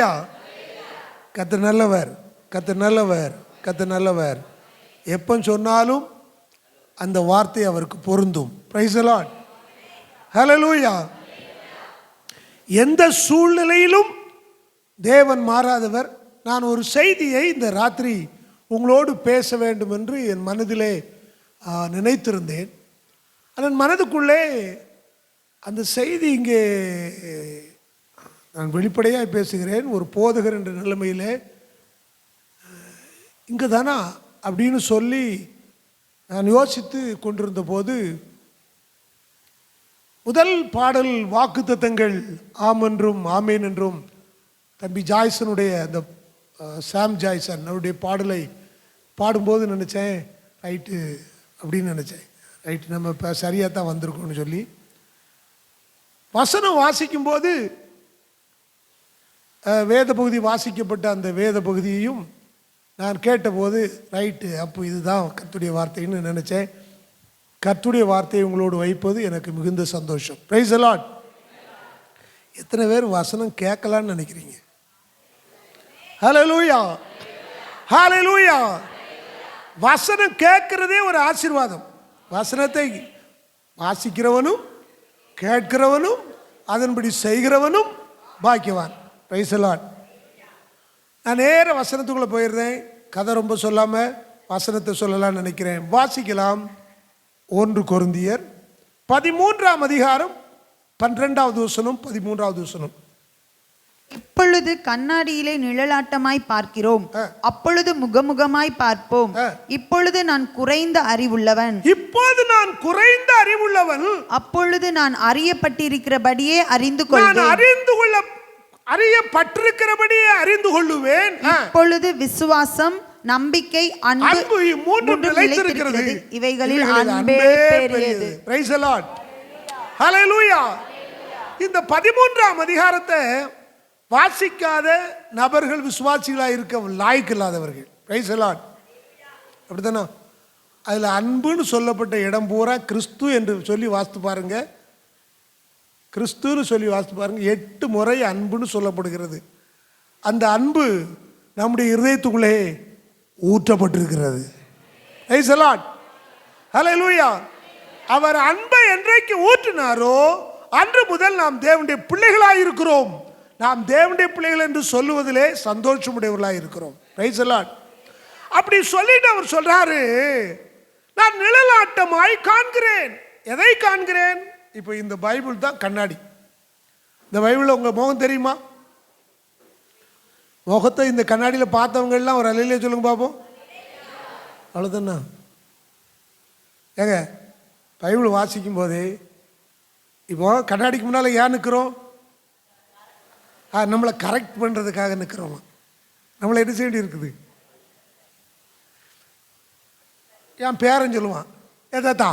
ஹல்லேலூயா. கர்த்தர் நல்லவர், கர்த்தர் நல்லவர், கர்த்தர் நல்லவர். எப்போ சொன்னாலும் அந்த வார்த்தை அவருக்கு பொருந்தும். Praise the Lord. ஹல்லேலூயா. எந்த சூழ்நிலையிலும் தேவன் மாறாதவர். நான் ஒரு செய்தியை இந்த ராத்திரி உங்களோடு பேச வேண்டும் என்று என் மனதிலே நினைத்திருந்தேன். அதன் மனதுக்குள்ளே அந்த செய்தி இங்கே நான் வெளிப்படையாக பேசுகிறேன். ஒரு போதகர் என்ற நிலைமையிலே இங்கே தானா அப்படின்னு சொல்லி நான் யோசித்து கொண்டிருந்த போது முதல் பாடல் வாக்குத்தத்தங்கள் ஆம் என்றும் ஆமேன் என்றும் தம்பி ஜாய்சனுடைய அந்த சாம் ஜாய்சன் அவருடைய பாடலை பாடும்போது நினச்சேன், ரைட்டு அப்படின்னு நினச்சேன். ரைட்டு நம்ம இப்போ சரியாக தான் வந்திருக்கோம்னு சொல்லி வசனம் வாசிக்கும்போது வேத பகுதி வாசிக்கப்பட்ட அந்த வேத பகுதியையும் நான் கேட்டபோது ரைட்டு அப்போ இதுதான் கர்த்தருடைய வார்த்தைன்னு நினச்சேன். கர்த்தருடைய வார்த்தையை உங்களோடு வைப்பது எனக்கு மிகுந்த சந்தோஷம். Price the Lord. எத்தனை பேர் வசனம் கேட்கலான்னு நினைக்கிறீங்க? ஹல்லேலூயா, ஹல்லேலூயா. வசனம் கேட்கிறதே ஒரு ஆசீர்வாதம். வசனத்தை வாசிக்கிறவனும் கேட்கிறவனும் அதன்படி செய்கிறவனும் பாக்கியவான். Price the Lord. நான் நேர வசனத்துக்குள்ளே போயிருந்தேன். கதை ரொம்ப சொல்லாமல் வசனத்தை சொல்லலாம்னு நினைக்கிறேன். வாசிக்கலாம். 1 கொரிந்தியர் 13ஆம் அதிகாரம் 12வது வசனம் 13வது வசனம். இப்பொழுது கண்ணாடியிலே நிழலாட்டமாய் பார்க்கிறோம், அப்பொழுது முகமுகமாய் பார்ப்போம். இப்பொழுது நான் குறைந்த அறிவுள்ளவன், இப்போது நான் குறைந்த அறிவுள்ளவன், அப்பொழுது நான் அறியப்பட்டிருக்கிறபடியே அறிந்து கொள்வேன், அறியப்பட்டிருக்கிறபடியே அறிந்து கொள்ளுவேன். இப்பொழுது விசுவாசம், நம்பிக்கை, அன்பு மூன்று நிலைத்திருக்கிறது, இவைகளில் அன்பே பெரியது. Praise the Lord. ஹல்லேலூயா. இந்த 13ஆம் அதிகாரத்தை வாசிக்காத நபர்கள் விசுவாசிகளாக இருக்க லாய்க்கு இல்லாதவர்கள். Praise the Lord. அப்படித்தானே? அதில் அன்புன்னு சொல்லப்பட்ட இடம் பூரா கிறிஸ்து என்று சொல்லி வாசித்து பாருங்க. கிறிஸ்துன்னு சொல்லி வாசித்து பாருங்க. 8 முறை அன்புன்னு சொல்லப்படுகிறது. அந்த அன்பு நம்முடைய இருதயத்துக்குள்ளே ஊற்றப்பட்டிருக்கிறது. Price the Lord. ஹல்லேலூயா. அவர் அன்பை என்றைக்கு ஊற்றினாரோ அன்று முதல் நாம் தேவனுடைய பிள்ளைகளாக இருக்கிறோம். நாம் தேவனுடைய பிள்ளைகள் என்று சொல்லுவதிலே சந்தோஷமுடையவர்களாக இருக்கிறோம். Price the Lord. அப்படி சொல்லிட்டு அவர் சொல்றாரு, நான் நிழலாட்டமாய் காண்கிறேன். எதை காண்கிறேன்? இப்போ இந்த பைபிள் தான் கண்ணாடி. இந்த பைபிளில் உங்கள் முகம் தெரியுமா? முகத்தை இந்த கண்ணாடியில் பார்த்தவங்க எல்லாம் ஒரு அலையிலே சொல்லுங்க பார்ப்போம். அவ்வளோதானா? ஏங்க பைபிள் வாசிக்கும் போதே இப்போ கண்ணாடிக்கு முன்னால் ஏன் நிற்கிறோம்? நம்மளை கரெக்ட் பண்ணுறதுக்காக நிற்கிறோமா? நம்மளை என்ன செய்ய வேண்டி இருக்குது? என் பேரன் சொல்லுவான், ஏதாத்தா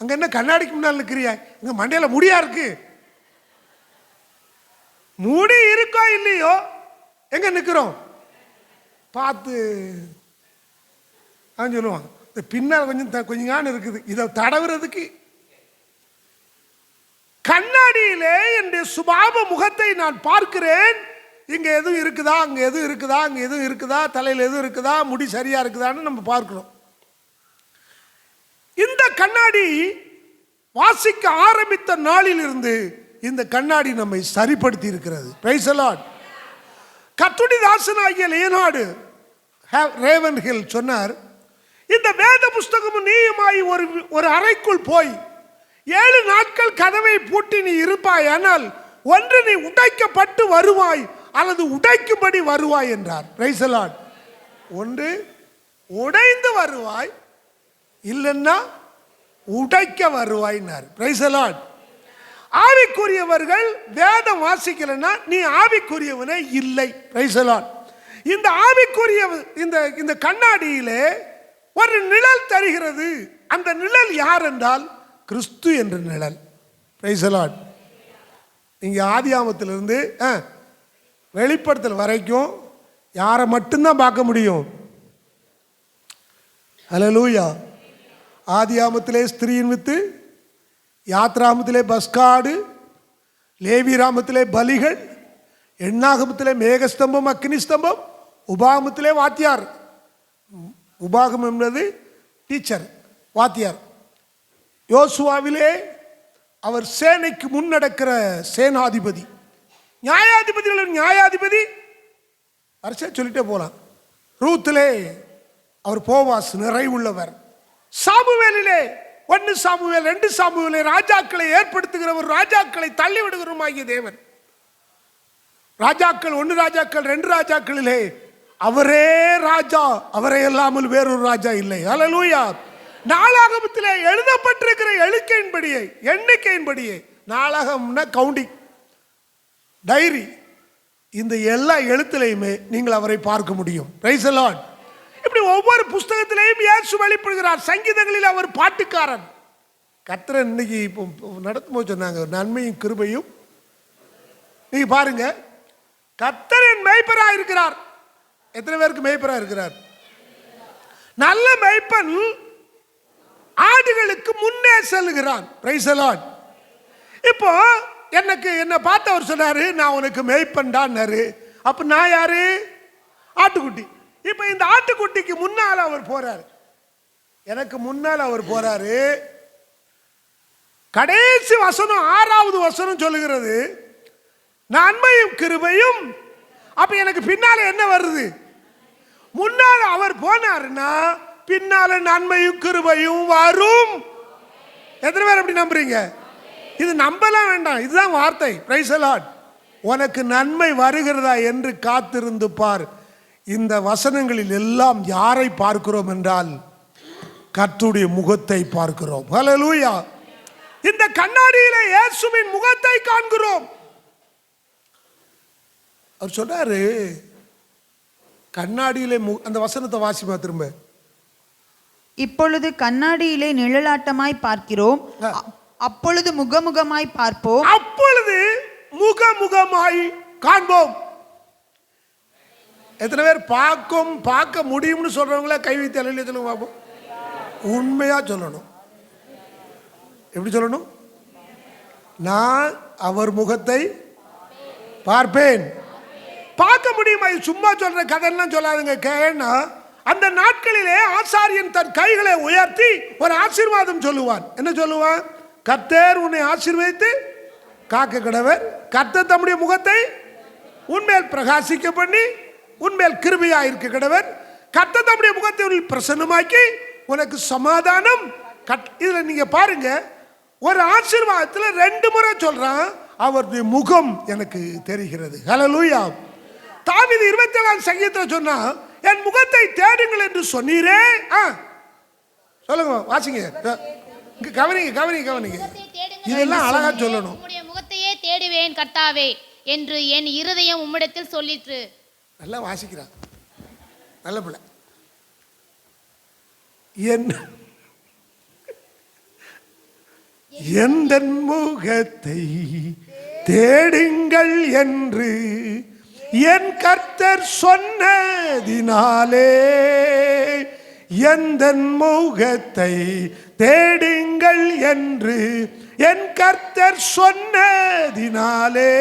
அங்கே என்ன கண்ணாடிக்கு முன்னால் நிற்கிறியா? இங்கே மண்டையில் முடியா இருக்கு. முடி இருக்கோ இல்லையோ எங்கே நிற்கிறோம் பார்த்து அவன் சொல்லுவான், இந்த பின்னால் கொஞ்சம் ஞானம் இருக்குது, இதை தடவுறதுக்கு. கண்ணாடியிலே என்னுடைய சுபாவ முகத்தை நான் பார்க்கிறேன். இங்கே எதுவும் இருக்குதா, அங்கே எதுவும் இருக்குதா, அங்கே எதுவும் இருக்குதா, தலையில் எதுவும் இருக்குதா, முடி சரியா இருக்குதான்னு நம்ம பார்க்கிறோம். இந்த கண்ணாடி வாசிக்க ஆரம்பித்த நாளில் இருந்து இந்த கண்ணாடி நம்மை சரிப்படுத்தி இருக்கிறது. Price the Lord. கர்த்தருடைய தாசனாகிய லியோனார்டு ரேவன்ஹில் சொன்னார், இந்த வேத புஸ்தகமும் நீயுமாய் ஒரு அறைக்குள் போய் 7 நாட்கள் கதவை பூட்டி நீ இருப்பாய், ஆனால் ஒன்று நீ உடைக்கப்பட்டு வருவாய் அல்லது உடைக்கும்படி வருவாய் என்றார். Price the Lord. ஒன்று உடைந்து வருவாய், இல்லைன்னா உடைக்க வருவாய்னார். Price the Lord. ஆவிக்குரியவர்கள் வேதம் வாசிக்கலன்னா நீ ஆவிக்குரியவனே இல்லை. Price the Lord. இந்த ஆவிக்குரிய இந்த கண்ணாடியிலே ஒரு நிழல் தருகிறது. அந்த நிழல் யார் என்றால் கிறிஸ்து என்ற நிழல். Price the Lord. நீங்க ஆதியாமத்திலிருந்து வெளிப்படுத்தல் வரைக்கும் யாரை மட்டும்தான் பார்க்க முடியும்? ஹல்லேலூயா. ஆதியாமத்திலே ஸ்திரீயின் வித்து, யாத்ராமத்திலே பஸ்காடு, லேவி ராமத்திலே பலிகள், எண்ணாகமத்திலே மேகஸ்தம்பம் அக்னி ஸ்தம்பம், உபாகமத்திலே வாத்தியார். உபாகம் என்பது டீச்சர், வாத்தியார். யோசுவாவிலே அவர் சேனைக்கு முன்னடக்கிற சேனாதிபதி. நியாயாதிபதிகளின் நியாயாதிபதி வரிசையா சொல்லிட்டே போலாம். ரூத்திலே அவர் போவாஸ் நிறைவுள்ளவர். சாமுவேலிலே 1 சாமுவேல் 2 சாமுவேலை ராஜாக்களை ஏற்படுத்துகிறவர், ராஜாக்களை தள்ளி விடுகிறவருமாகிய தேவன். ராஜாக்கள் 1 ராஜாக்கள் 2 ராஜாக்களிலே அவரே ராஜா, அவரை இல்லாமல் வேறொரு ராஜா இல்லை. ஹல்லேலூயா. நாளாகமத்திலே எழுதப்பட்டிருக்கிற எண்ணிக்கையின்படியே, நாளாகம்னா கவுண்டிங், டைரி, இந்த எல்லா எழுத்துலையுமே நீங்கள் அவரை பார்க்க முடியும். Price the Lord. இப்படி ஒவ்வொரு புஸ்தகத்திலையும் இயேசு வெளிப்படுகிறார். சங்கீதங்களில் அவர் பாட்டுக்காரன். கர்த்தர் இன்னைக்கு இப்போ நடத்தும் போது சொன்னாங்க, நன்மையும் கிருபையும். நீங்க பாருங்க, கர்த்தரின் மேய்ப்பரா இருக்கிறார். எத்தனை பேருக்கு மேய்ப்பரா இருக்கிறார்? நல்ல மேய்ப்பன் ஆடுகளுக்கு முன்னே செல்கிறான். Price the Lord. இப்போ என்ன பார்த்து அவர் சொன்னாரு, நான் உனக்கு மேய்ப்பன்டான்னாரு. அப்ப நான் யாரு? ஆட்டுக்குட்டி. இப்ப இந்த ஆட்டுக்குட்டிக்கு முன்னால் அவர் போறாரு, எனக்கு முன்னால் அவர் போறாரு. கடைசி வசனம் 6வது வசனம் சொல்லுகிறது, நன்மையும் கிருபையும். அப்ப எனக்கு பின்னால என்ன வருது? முன்னால அவர் போனாருன்னா பின்னால நன்மையும் கிருபையும் வரும். எத்தனை பேர் அப்படி நம்புறீங்க? இது நம்பலாம் வேண்டாம், இதுதான் வார்த்தை. Price the Lord. உனக்கு நன்மை வருகிறதா என்று காத்திருந்து பார். இந்த வசனங்களில் எல்லாம் யாரை பார்க்கிறோம் என்றால் கர்த்தருடைய முகத்தை பார்க்கிறோம். ஹல்லேலூயா. இந்த கண்ணாடியிலே இயேசுவின் முகத்தை காண்கிறோம். அவர் சொன்னாரு, கண்ணாடியிலே அந்த வசனத்தை வாசிமா திரும்ப. இப்பொழுது கண்ணாடியிலே நிழலாட்டமாய் பார்க்கிறோம், அப்பொழுது முகமுகமாய் பார்ப்போம். அப்பொழுது முகமுகமாய் காண்போம். எத்தனை பேர் பார்க்க முடியும்னு சொல்றவங்கள கை வைத்து அலையில சொல்லுங்க பார்ப்போம். உண்மையா சொல்லணும். எப்படி சொல்லணும்? நான் அவர் முகத்தை பார்ப்பேன். பார்க்க முடியுமா? சும்மா சொல்ற கதையெல்லாம் சொல்லாதுங்க. கேன்னா அந்த நாட்களிலே ஆசாரியன் தன் கைகளை உயர்த்தி ஒரு ஆசீர்வாதம் சொல்லுவான். என்ன சொல்லுவான்? கர்த்தர் உன்னை ஆசீர்வதித்து காக்க கடவர், கர்த்தர் தம்முடைய முகத்தை உன்மேல் பிரகாசிக்க பண்ணி உன்மேல் கிருபையா இருக்க கடவர், கர்த்தர் தம்முடைய முகத்தை பிரசன்னமாக்கி உனக்கு சமாதானம். இதுல நீங்க பாருங்க, ஒரு ஆசீர்வாதத்துல 2 முறை சொல்றான், அவருடைய முகம் எனக்கு தெரிகிறது. ஹல்லேலூயா. தாவீது 27ஆம் சங்கீதத்துல சொன்னா, என் முகத்தை தேடுங்கள் என்று சொன்னீரே. சொல்லுங்க, வாசிங்க, கவனிங்க. இதெல்லாம் அழகா சொல்லணும். உம்முடைய முகத்தையே தேடுவேன் கர்த்தாவே என்று என் இருதயம் உம்மிடத்தில் சொல்லிற்று. நல்லா வாசிக்கிறான், நல்ல பிள்ளை. எந்த முகத்தை தேடுங்கள் என்று என் கர்த்தர் சொன்னதினாலே, எந்த முகத்தை தேடுங்கள் என்று என் கர்த்தர் சொன்னதினாலே,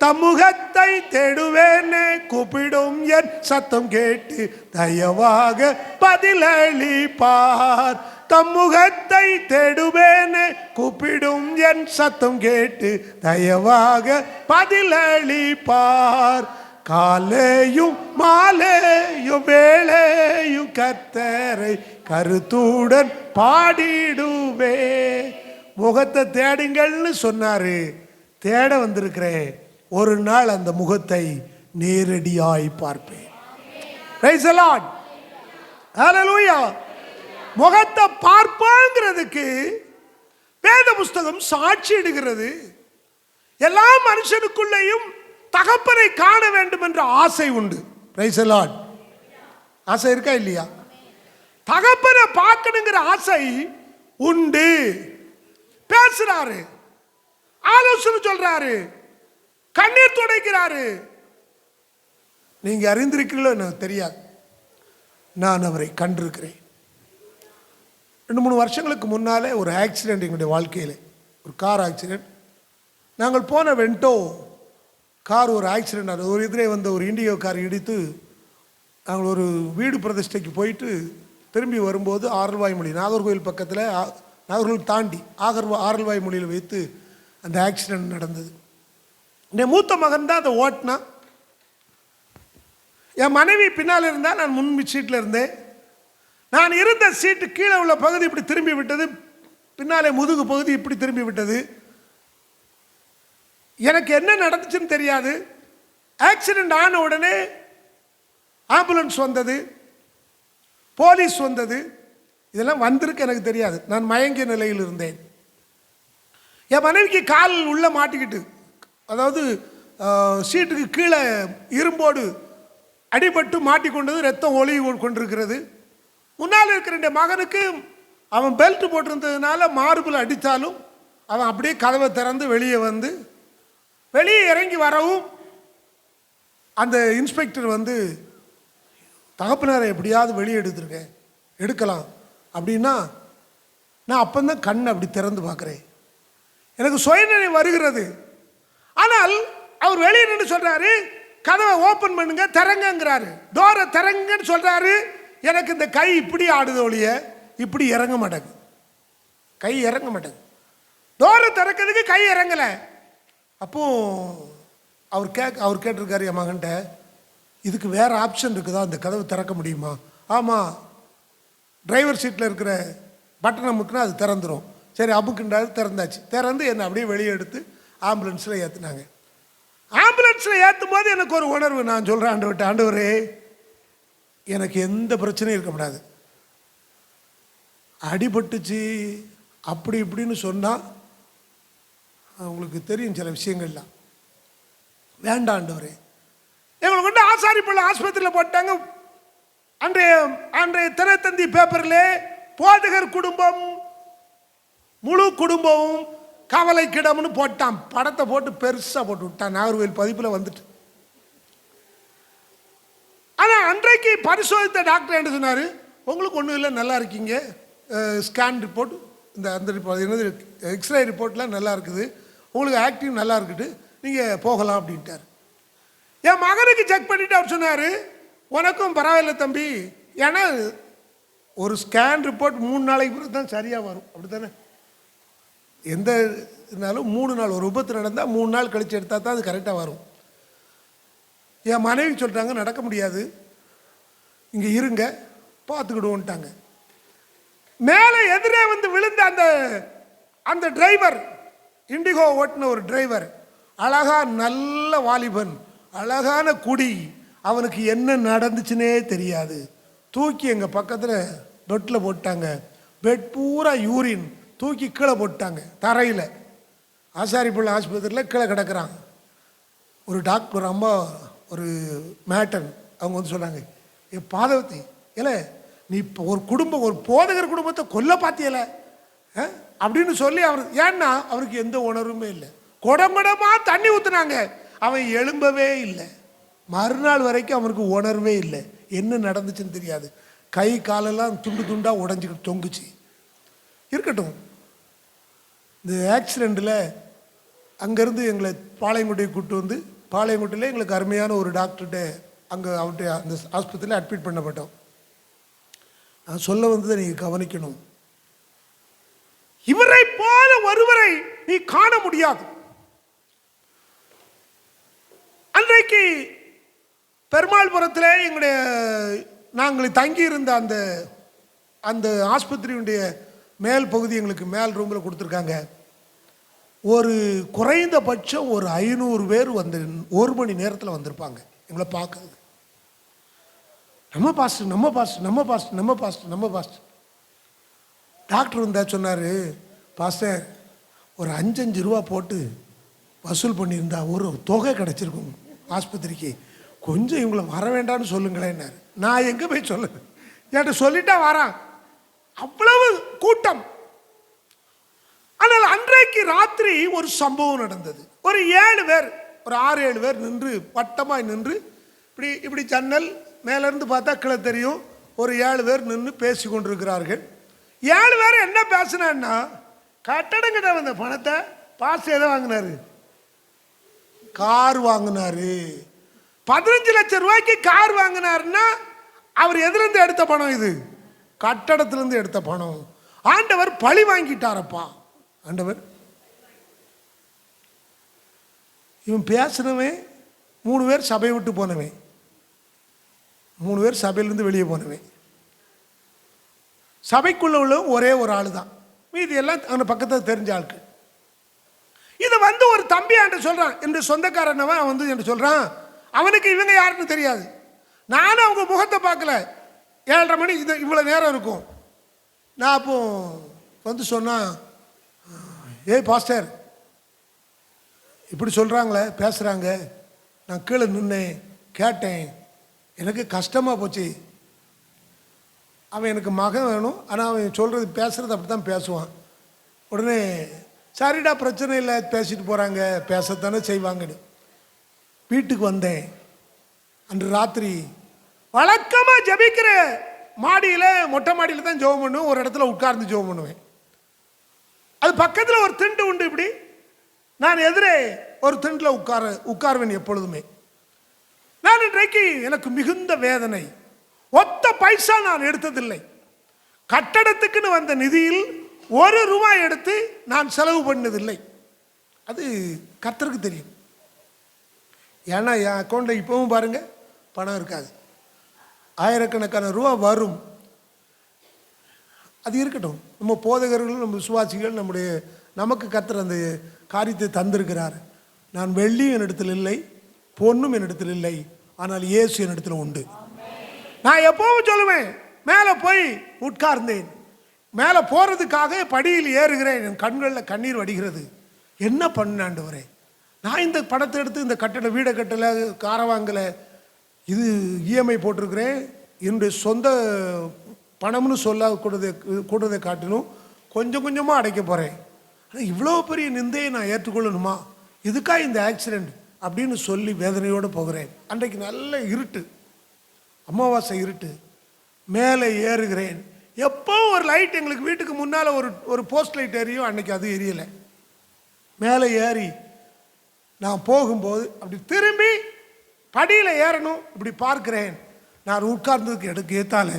தமுகத்தை தேடுவேனே கூப்பிடும் என் சத்தம் கேட்டு தயவாக பதிலளிப்பார். தம்முகத்தை தேடுவேனே கூப்பிடும் என் சத்தம் கேட்டு தயவாக பதிலளிப்பார். காலையும் மாலையும் வேளையும் கர்த்தரை கருத்துடன் பாடிடுவே. முகத்தை தேடுங்கள்னு சொன்னாரு, தேட வந்திருக்கிறேன். ஒரு நாள் அந்த முகத்தை நேரடியாய் பார்ப்பேன். Praise the Lord. ஹல்லேலூயா. முகத்தை பார்ப்பாங்கிறதுக்கு வேத புஸ்தகம் சாட்சி இடுகிறது. எல்லா மனுஷனுக்குள்ளேயும் தகப்பனை காண வேண்டும் என்ற ஆசை உண்டு. Price the Lord. ஆசை இருக்கா இல்லையா? தகப்பனை பார்க்கணுங்கிற ஆசை உண்டு. பேசுறாரு, ஆலோசனை சொல்றாரு, கண்ணீர் துடைக்கிறாரு. நீங்க அறிந்திருக்கிறீங்களோ எனக்கு தெரியாது, நான் அவரை கண்டிருக்கிறேன். 2-3 வருஷங்களுக்கு முன்னாலே ஒரு ஆக்சிடென்ட் எங்களுடைய வாழ்க்கையில், ஒரு கார் ஆக்சிடென்ட். நாங்கள் போன வெண்டோ கார் ஒரு ஆக்சிடென்ட் ஆனது. ஒரு எதிரே வந்த ஒரு இண்டிகோ கார் இடித்து நாங்கள் ஒரு வீடு பிரதிஷ்டைக்கு போயிட்டு திரும்பி வரும்போது ஆரல்வாய்மொழி நாகர்கோவில் பக்கத்தில் நாகர்கோவில் தாண்டி ஆரல்வாய்மொழியில் வைத்து அந்த ஆக்சிடென்ட் நடந்தது. என் மூத்த மகன் தான் அதை ஓட்டினா. என் மனைவி பின்னால் இருந்தால், நான் முன் சீட்டில் இருந்தேன். நான் இருந்த சீட்டு கீழே உள்ள பகுதி இப்படி திரும்பி விட்டது, பின்னாலே முதுகு பகுதி இப்படி திரும்பி விட்டது. எனக்கு என்ன நடந்துச்சுன்னு தெரியாது. ஆக்சிடென்ட் ஆன உடனே ஆம்புலன்ஸ் வந்தது, போலீஸ் வந்தது, இதெல்லாம் வந்திருக்கு எனக்கு தெரியாது. நான் மயங்கிய நிலையில் இருந்தேன். என் மனைவிக்கு கால் உள்ள மாட்டிக்கிட்டு, அதாவது சீட்டுக்கு கீழே இரும்போடு அடிபட்டு மாட்டிக்கொண்டது, ரத்தம் ஒளி கொண்டிருக்கிறது. முன்னால் இருக்கிற என் மகனுக்கு அவன் பெல்ட் போட்டிருந்ததுனால மார்பில் அடித்தாலும் அவன் அப்படியே கதவை திறந்து வெளியே வந்து வெளியே இறங்கி வரவும் அந்த இன்ஸ்பெக்டர் வந்து, தகப்பனாரை எப்படியாவது வெளியே எடுக்கலாம் அப்படின்னா, நான் அப்போதான் கண் அப்படி திறந்து பார்க்குறேன். எனக்கு சுயநிலை வருகிறது. ஆனால் அவர் வெளியே நின்று சொல்கிறாரு, கதவை ஓப்பன் பண்ணுங்க, திறங்கிறாரு, டோரை திறங்கன்னு சொல்கிறாரு. எனக்கு இந்த கை இப்படி ஆடுது ஒழிய இப்படி இறங்க மாட்டேங்குது, கை இறங்க மாட்டேங்குது. டோரை திறக்கிறதுக்கு கை இறங்கலை. அப்போ அவர் கேட்டிருக்காரு என் மகன்கிட்ட, இதுக்கு வேறு ஆப்ஷன் இருக்குதா, அந்த கதவை திறக்க முடியுமா? ஆமாம், டிரைவர் சீட்டில் இருக்கிற பட்டன் அமுக்குனா அது திறந்துடும். சரி அமுக்குன்றாரு, திறந்தாச்சு. திறந்து என்னை அப்படியே வெளியே எடுத்து ஆம்புலன்ஸில் ஏற்றுனாங்க. ஆம்புலன்ஸில் ஏற்றும் போது எனக்கு ஒரு உணர்வு. நான் சொல்கிறேன், ஆண்டவரே எனக்கு எந்த பிரச்சனையும் இருக்க முடியாது, அடிபட்டுச்சு அப்படி இப்படின்னு சொன்னால் உங்களுக்கு தெரியும் சில விஷயங்கள்லாம். வேண்டாம் ஆண்டவரே. எங்களை கொண்டு ஆசாரிப்பள்ளி ஆஸ்பத்திரியில் போட்டாங்க. அன்றைய தினத்தந்தி பேப்பரில் போதகர் குடும்பம் முழு குடும்பமும் கவலைக்கிடம்னு போட்டான். படத்தை போட்டு பெருசாக போட்டு விட்டான். நாகர்கோவில் பதிப்பில் வந்துட்டு. ஆனால் அன்றைக்கு பரிசோதித்த டாக்டர் என்ன சொன்னார், உங்களுக்கு ஒன்றும் இல்லை, நல்லா இருக்கீங்க, ஸ்கேன் ரிப்போர்ட் அந்த ரிப்போர்ட் என்னது எக்ஸ்ரே ரிப்போர்ட்லாம் நல்லா இருக்குது, உங்களுக்கு ஆக்டிவ் நல்லா இருக்குது, நீங்கள் போகலாம் அப்படின்ட்டார். என் மகனுக்கு செக் பண்ணிவிட்டு அவர் சொன்னார், உனக்கும் பரவாயில்ல தம்பி, ஏன்னா ஒரு ஸ்கேன் ரிப்போர்ட் 3 நாளைக்கு பிறகு தான் சரியாக வரும், அப்படி தானே? எந்த இருந்தாலும் 3 நாள், ஒரு விபத்து நடந்தால் 3 நாள் கழித்து எடுத்தால் தான் அது கரெக்டாக வரும். என் மனைவி சொல்லிட்டாங்க, நடக்க முடியாது, இங்கே இருங்க பார்த்துக்கிடுவோன்ட்டாங்க. மேலே எதிரே வந்து விழுந்த அந்த டிரைவர், இண்டிகோ ஓட்டின ஒரு டிரைவர், அழகா நல்ல வாலிபன், அழகான குடி, அவனுக்கு என்ன நடந்துச்சுன்னே தெரியாது. தூக்கி எங்கள் பக்கத்தில் பெட்டில் போட்டாங்க. பெட் பூரா யூரின், தூக்கி கீழே போட்டாங்க தரையில். ஆசாரிப்பள்ளி ஆஸ்பத்திரியில் கீழே கிடக்கிறாங்க. ஒரு டாக்டர் அம்மா, ஒரு மேட்டன், அவங்க வந்து சொன்னாங்க, என் பாதவத்தி இல்லை, நீ இப்போ ஒரு குடும்பம், ஒரு போதகர் குடும்பத்தை கொல்ல பார்த்தியல அப்படின்னு சொல்லி அவர், ஏன்னா அவருக்கு எந்த உணர்வுமே இல்லை. குடங்குடமாக தண்ணி ஊற்றுனாங்க, அவன் எழும்பவே இல்லை. மறுநாள் வரைக்கும் அவனுக்கு உணர்வே இல்லை, என்ன நடந்துச்சுன்னு தெரியாது. கை காலெல்லாம் துண்டு துண்டாக உடஞ்சிக்கிட்டு தொங்குச்சு. இருக்கட்டும், இந்த ஆக்சிடெண்ட்டில் அங்கேருந்து எங்களை பாளையங்கோட்டையை கூப்பிட்டு வந்து, பாளையங்கோட்டையில் எங்களுக்கு அருமையான ஒரு டாக்டர்கிட்ட அங்கே அவர்கிட்ட அந்த ஆஸ்பத்திரியில் அட்மிட் பண்ணப்பட்டோம். நான் சொல்ல வந்ததை நீங்கள் கவனிக்கணும். இவரை போல ஒருவரை நீ காண முடியாது. அன்றைக்கு பெருமாள்புரத்தில் எங்களுடைய நாங்கள் தங்கியிருந்த அந்த ஆஸ்பத்திரியுடைய மேல் பகுதி எங்களுக்கு மேல் ரூமில் கொடுத்துருக்காங்க. ஒரு குறைந்தபட்சம் ஒரு 500 பேர் வந்து 1 மணி நேரத்தில் வந்திருப்பாங்க எங்களை பார்க்குறது. நம்ம பாஸ்டர் டாக்டர் வந்தா சொன்னார், பாஸ்டர் ஒரு 5 ரூபா போட்டு வசூல் பண்ணியிருந்தா ஒரு தொகை கிடச்சிருக்கும் ஆஸ்பத்திரிக்கு, கொஞ்சம் இவங்களை வர வேண்டாம்னு சொல்லுங்களேன்னாரு. நான் எங்கே போய் சொல்லுங்க, என்கிட்ட சொல்லிட்டா வரான், அவ்வளவு கூட்டம். ஆனால் அன்றைக்கு ராத்திரி ஒரு சம்பவம் நடந்தது. ஒரு 7 பேர், ஒரு 6-7 பேர் நின்று வட்டமாய் நின்று, இப்படி ஜன்னல் மேலேருந்து பார்த்தா கீழே தெரியும், ஒரு 7 பேர் நின்று பேசி கொண்டிருக்கிறார்கள். 7 பேர் என்ன பேசினான்னா, கட்டடங்கிட்ட வந்த பணத்தை பாஸ் ஏதோ வாங்கினாரு, கார் வாங்கினாரு. 15 லட்சம் ரூபாய்க்கு கார் வாங்கினாருன்னா அவர் எதிலிருந்து எடுத்த பணம்? இது கட்டடத்திலிருந்து எடுத்த பணம். ஆண்டவர் பழி வாங்கிட்டாரப்பா. ஆண்டவர் இவன் பேசினவன் 3 பேர் சபையை விட்டு போனவன், 3 பேர் சபையிலிருந்து வெளியே போனவன். சபைக்குள்ள உள்ள ஒரே ஒரு ஆள் தான், மீதி எல்லாம் அவனை பக்கத்தில் தெரிஞ்ச ஆட்கள். இதை வந்து ஒரு தம்பி என்கிட்ட சொல்றான், என்னுடைய சொந்தக்காரனவன் வந்து என்கிட்ட சொல்றான், அவனுக்கு இவங்க யாருன்னு தெரியாது. நானும் அவங்க முகத்தை பார்க்கல. 7:30 மணி இது இவ்வளோ நேரம் இருக்கும். நான் அப்போ வந்து சொன்னான், ஏய் பாஸ்டர் இப்படி சொல்கிறாங்களே பேசுகிறாங்க. நான் கீழே நின்னேன், கேட்டேன், எனக்கு கஷ்டமாக போச்சு. அவன் எனக்கு மகன் வேணும், ஆனால் அவன் சொல்கிறது பேசுகிறது அப்படி தான் பேசுவான். உடனே சரிடா பிரச்சனை இல்லை, பேசிட்டு போகிறாங்க, பேசத்தானே செய்வாங்கன்னு வீட்டுக்கு வந்தேன். அன்று ராத்திரி வழக்கமாக ஜபிக்கிற மாடியில், மொட்டை மாடியில் தான் ஜெபம் பண்ணுவேன். ஒரு இடத்துல உட்கார்ந்து ஜெபம் பண்ணுவேன். அது பக்கத்தில் ஒரு திண்டு உண்டு. இப்படி நான் எதிரே ஒரு திண்டில் உட்காருவேன் எப்பொழுதுமே. நான் இன்றைக்கு எனக்கு மிகுந்த வேதனை. ஒத்த பைசா நான் எடுத்ததில்லை. கட்டடத்துக்குன்னு வந்த நிதியில் 1 ரூபாய் எடுத்து நான் செலவு பண்ணதில்லை. அது கர்த்தருக்கு தெரியும். ஏன்னா என் அக்கௌண்ட்டில் இப்பவும் பாருங்க பணம் இருக்காது, ஆயிரக்கணக்கான ரூபா வரும். அது இருக்கட்டும், நம்ம போதகர்கள், நம்ம விசுவாசிகள், நமக்கு கர்த்தர் அந்த காரியத்தை தந்திருக்கிறார். நான் வெள்ளியும் என்னிடத்தில் இல்லை, பொண்ணும் என்னிடத்தில் இல்லை, ஆனால் இயேசு என்னிடத்தில் உண்டு. நான் எப்பவும் சொல்லுவேன், மேலே போய் உட்கார்ந்தேன், மேலே போகிறதுக்காக படியில் ஏறுகிறேன், என் கண்களில் கண்ணீர் வடிகிறது. என்ன பண்ண ஆண்டவரே, நான் இந்த படத்தை எடுத்து இந்த கட்டட வீடை கட்டலை, காரை வாங்கலை, இது இஎம்ஐ போட்டிருக்கிறேன், என்னுடைய சொந்த பணம்னு கூடுறதை காட்டிலும் கொஞ்சம் கொஞ்சமாக அடைக்க போகிறேன். ஆனால் இவ்வளோ பெரிய நிந்தையை நான் ஏற்றுக்கொள்ளணுமா? இதுக்காக இந்த ஆக்சிடெண்ட் அப்படின்னு சொல்லி வேதனையோடு போகிறேன். அன்றைக்கு நல்ல இருட்டு, அமாவாசை இருட்டு. மேலே ஏறுகிறேன். எப்போ ஒரு லைட் எங்களுக்கு வீட்டுக்கு முன்னால் ஒரு போஸ்ட் லைட் எரியும், அன்னைக்கு அது எரியலை. மேலே ஏறி நான் போகும்போது அப்படி திரும்பி படியில் ஏறணும், இப்படி பார்க்கிறேன். நான் உட்கார்ந்ததுக்கு எடுக்க ஏத்தால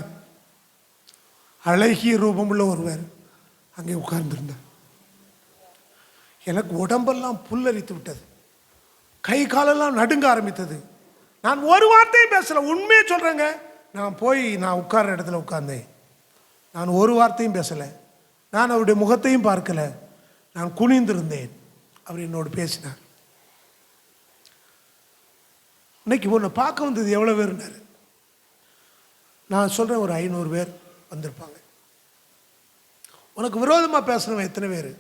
அழகிய ரூபமுள்ள ஒருவர் அங்கே உட்கார்ந்திருந்தார். எனக்கு உடம்பெல்லாம் புல்லரித்து விட்டது, கை காலெல்லாம் நடுங்க ஆரம்பித்தது. நான் ஒரு வார்த்தையும் பேசல, உண்மையை சொல்கிறேங்க. நான் உட்கார்ற இடத்துல உட்கார்ந்தேன். நான் ஒரு வார்த்தையும் பேசலை, நான் அவருடைய முகத்தையும் பார்க்கல, நான் குனிந்திருந்தேன். அவர் என்னோடு பேசினார். இன்னைக்கு உன்னை பார்க்க வந்தது எவ்வளோ பேருன்னாரு. நான் சொல்கிறேன், ஒரு 500 பேர் வந்திருப்பாங்க. உனக்கு விரோதமாக பேசுனவன் எத்தனை பேர்?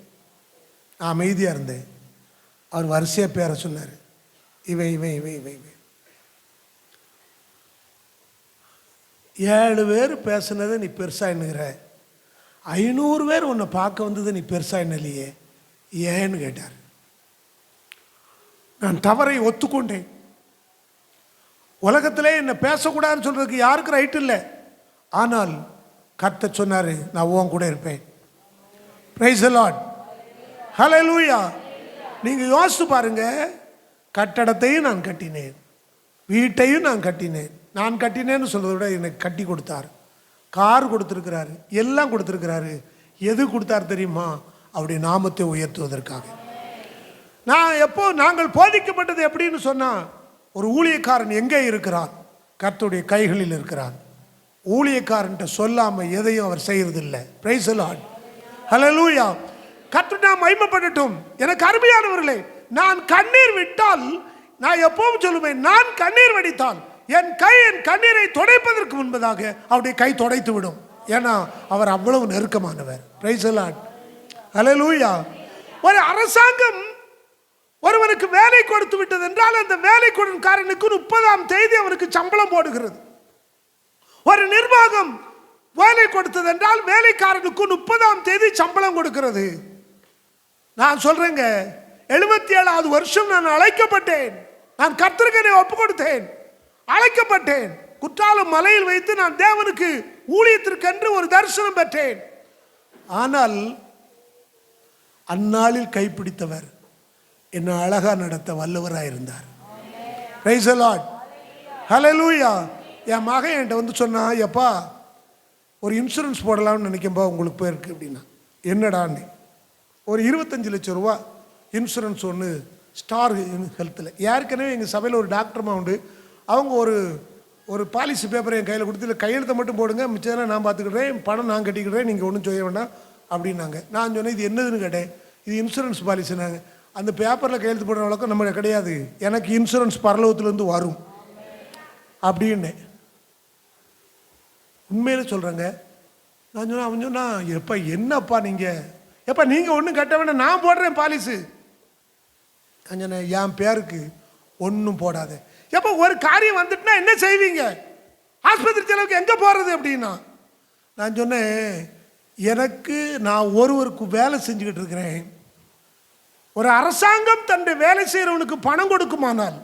நான் அமைதியாக இருந்தேன். அவர் வரிசையாக பேரை சொன்னார், இவன் இவன் இவன் இவன் இவன். 7 பேர் பேசுனதை நீ பெருசாக எண்ணுகிற, 500 பேர் உன்னை பார்க்க வந்தது நீ பெருசாக எண்ணலையே, ஏன்னு கேட்டார். நான் தவறை ஒத்துக்கொண்டேன். உலகத்திலே என்னை பேசக்கூடாதுன்னு சொல்றதுக்கு யாருக்கு ரைட் இல்லை. ஆனால் கர்த்தர் சொன்னார், நான் உன் கூட இருப்பேன். பிரைஸ் தி லார்ட், ஹல்லேலூயா. நீங்கள் யோசித்து பாருங்க, கட்டடத்தையும் நான் கட்டினேன், வீட்டையும் நான் கட்டினேன். நான் கட்டினேன்னு சொல்றதை விட எனக்கு கட்டி கொடுத்தார், கார் கொடுத்துருக்கிறாரு, எல்லாம் கொடுத்துருக்கிறாரு. எது கொடுத்தார் தெரியுமா? அவருடைய நாமத்தை உயர்த்துவதற்காக. நாங்கள் போதிக்கப்பட்டது எப்படின்னு சொன்னால், ஒரு ஊழியக்காரன் எங்கே இருக்கிறான்? கர்த்தருடைய கைகளில் இருக்கிறான். ஊழியக்காரன்ட்ட சொல்லாமல் எதையும் அவர் செய்யறதில்லை. பிரைஸ் தி லார்ட், ஹல்லேலூயா. கர்த்தர் நாம் மகிமைப்படட்டும். எனக்கு அருமையானவர்களே, நான் கண்ணீர் விட்டால், நான் எப்பவும் சொல்லுவேன், நான் கண்ணீர் வடித்தால் என் கண்ணீரை துடைப்பதற்கு முன்பதாக அவருடைய கை துடைத்து விடும். ஏன்னா அவர் அவ்வளவு நெருக்கமானவர். பிரைஸ் தி லார்ட், ஹல்லேலூயா. ஒரு அரசாங்கம் ஒருவனுக்கு வேலை கொடுத்து விட்டது என்றால், அந்த வேலை கொடுக்காரனுக்கு 30ஆம் தேதி அவனுக்கு சம்பளம் போடுகிறது. ஒரு நிர்வாகம் வேலை கொடுத்தது என்றால், வேலைக்காரனுக்கு 30ஆம் தேதி சம்பளம் கொடுக்கிறது. நான் சொல்றேங்க, 77வது வருஷம் நான் அழைக்கப்பட்டேன். நான் கர்த்தருக்கு ஒப்பு கொடுத்தேன், அழைக்கப்பட்டேன். குற்றாலம் மலையில் வைத்து நான் தேவனுக்கு ஊழியத்திற்கென்று ஒரு தரிசனம் பெற்றேன். ஆனால் அந்நாளில் கைப்பிடித்தவர் என்னை அழகா நடத்த வல்லவராக இருந்தார். Price the Lord. ஹல்லேலூயா. என் மகன் என்கிட்ட வந்து சொன்னா, எப்பா ஒரு இன்சூரன்ஸ் போடலாம்னு நினைக்கும்பா, உங்களுக்கு போயிருக்கு அப்படின்னா. என்னடான்னு, ஒரு 25 லட்சம் ரூபா இன்சூரன்ஸ் ஒன்று ஸ்டார் ஹெல்த்தில். ஏற்கனவே எங்கள் சபையில் ஒரு டாக்டர்மா உண்டு. அவங்க ஒரு பாலிசி பேப்பரை என் கையில் கொடுத்து, இல்லை கையெழுத்தை மட்டும் போடுங்க, மிச்சம் நான் பார்த்துக்கிட்டேன், பணம் நான் கட்டிக்கிட்டேன், நீங்கள் ஒன்றும் செய்ய வேண்டாம் அப்படின்னாங்க. நான் சொன்னேன், இது என்னதுன்னு கேட்டேன். இது இன்சூரன்ஸ் பாலிசினாங்க. அந்த பேப்பரில் கையெழுத்து போடுற வழக்கம் நம்ம கிடையாது, எனக்கு இன்சூரன்ஸ் பரலோகத்திலேருந்து வரும் அப்படின்னு. உண்மையில சொல்கிறேங்க. நான் சொன்னேன், அவன் சொன்னா, எப்பா என்னப்பா நீங்கள் ஒன்றும் கட்ட வேண்டாம், நான் போடுறேன் பாலிசி. நான் சொன்னேன், என் பேருக்கு ஒன்றும் போடாத. எப்போ ஒரு காரியம் வந்துட்டுனா என்ன செய்வீங்க? ஆஸ்பத்திரி செலவுக்கு எங்கே போகிறது அப்படின்னா. நான் சொன்னேன், எனக்கு நான் ஒருவருக்கு வேலை செஞ்சுக்கிட்டு இருக்கிறேன். ஒரு அரசாங்கம் தன்னுடைய வேலை செய்கிறவனுக்கு பணம் கொடுக்குமானால்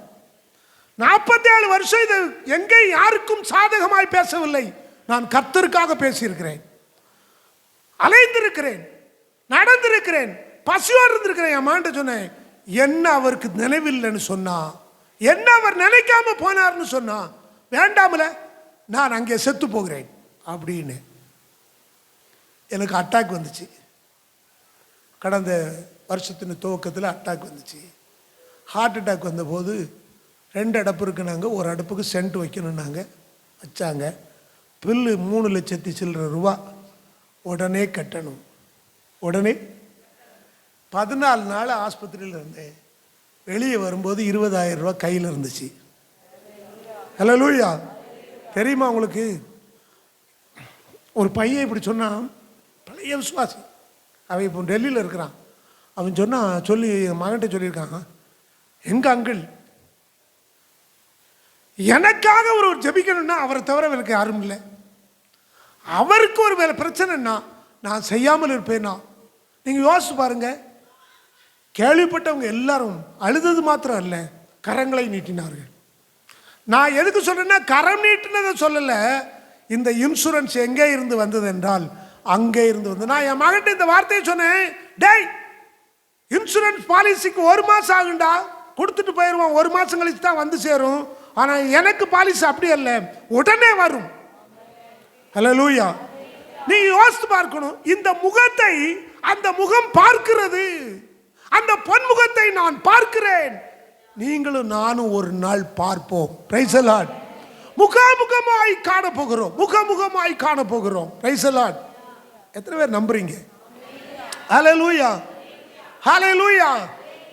47 வருஷம் இது எங்கே யாருக்கும் சாதகமாய் பேசவில்லை. நான் கர்த்தருக்காக பேசியிருக்கிறேன், அலைந்திருக்கிறேன், நடந்திருக்கிறேன், பசியோடு இருந்திருக்கிறேன். என் மாண்ட சொன்னேன், என்ன அவருக்கு நினைவில்லைன்னு சொன்னா, என்ன அவர் நினைக்காம போனார்னு சொன்னா, வேண்டாமல நான் அங்கே செத்து போகிறேன் அப்படின்னு. எனக்கு அட்டாக் வந்துச்சு. கடந்த வருஷத்தின் துவக்கத்தில் அட்டாக் வந்துச்சு. ஹார்ட் அட்டாக் வந்தபோது 2 அடுப்பு இருக்குனாங்க. ஒரு அடுப்புக்கு சென்ட் வைக்கணுன்னாங்க, வச்சாங்க. பில்லு 3 லட்சத்தி சில்லற ரூபா. உடனே கட்டணும். உடனே 14 நாள் ஆஸ்பத்திரியில் இருந்தேன். வெளியே வரும்போது 20,000 ரூபா கையில் இருந்துச்சு. ஹல்லேலூயா. தெரியுமா உங்களுக்கு? ஒரு பையன் இப்படி சொன்னான், பழைய விசுவாசி. அவன் இப்போ டெல்லியில் இருக்கிறான். அவன் சொன்னான், சொல்லி என் மகன்கிட்ட சொல்லியிருக்கான், எங்கள் அங்கிள் எனக்காக ஒரு ஜெபிக்கணும்னா அவரை தவிர எனக்கு யாரும் இல்லை. அவருக்கு ஒரு வேலை பிரச்சனைன்னா நான் செய்யாமல் இருப்பேன்னா. நீங்கள் யோசிச்சு பாருங்க. கேள்விப்பட்டவங்க எல்லாரும் அழுதது மாத்திரம் அல்ல, கரங்களை நீட்டினார்கள். நான் எதுக்கு சொல்றேன்னா, கரம் நீட்டினதை சொல்லலை. இந்த இன்சூரன்ஸ் எங்கே இருந்து வந்தது என்றால் அங்கே இருந்து வந்து. நான் என் மகன்கிட்ட இந்த வார்த்தையை சொன்னேன், டேய் இன்சூரன்ஸ் பாலிசிக்கு 1 மாதம் ஆகுண்டா, கொடுத்துட்டு போயிடுவான், 1 மாதம் கழிச்சு தான் வந்து சேரும். ஆனால் எனக்கு பாலிசி அப்படி அல்ல, உடனே வரும். ஹல்லேலூயா. நீ யோசித்து பார்க்கணும். இந்த முகத்தை அந்த முகம் பார்க்கிறது. அந்த பொன்முகத்தை நான் பார்க்கிறேன். நீங்களும் நானும் ஒரு நாள் பார்ப்போம். Price the Lord. முகமுகமாய் காண போகிறோம். முகமுகமாய் காண போகிறோம். Price the Lord. எத்தனை பேர் நம்புறீங்க? ஹல்லேலூயா. ஹல்லேலூயா.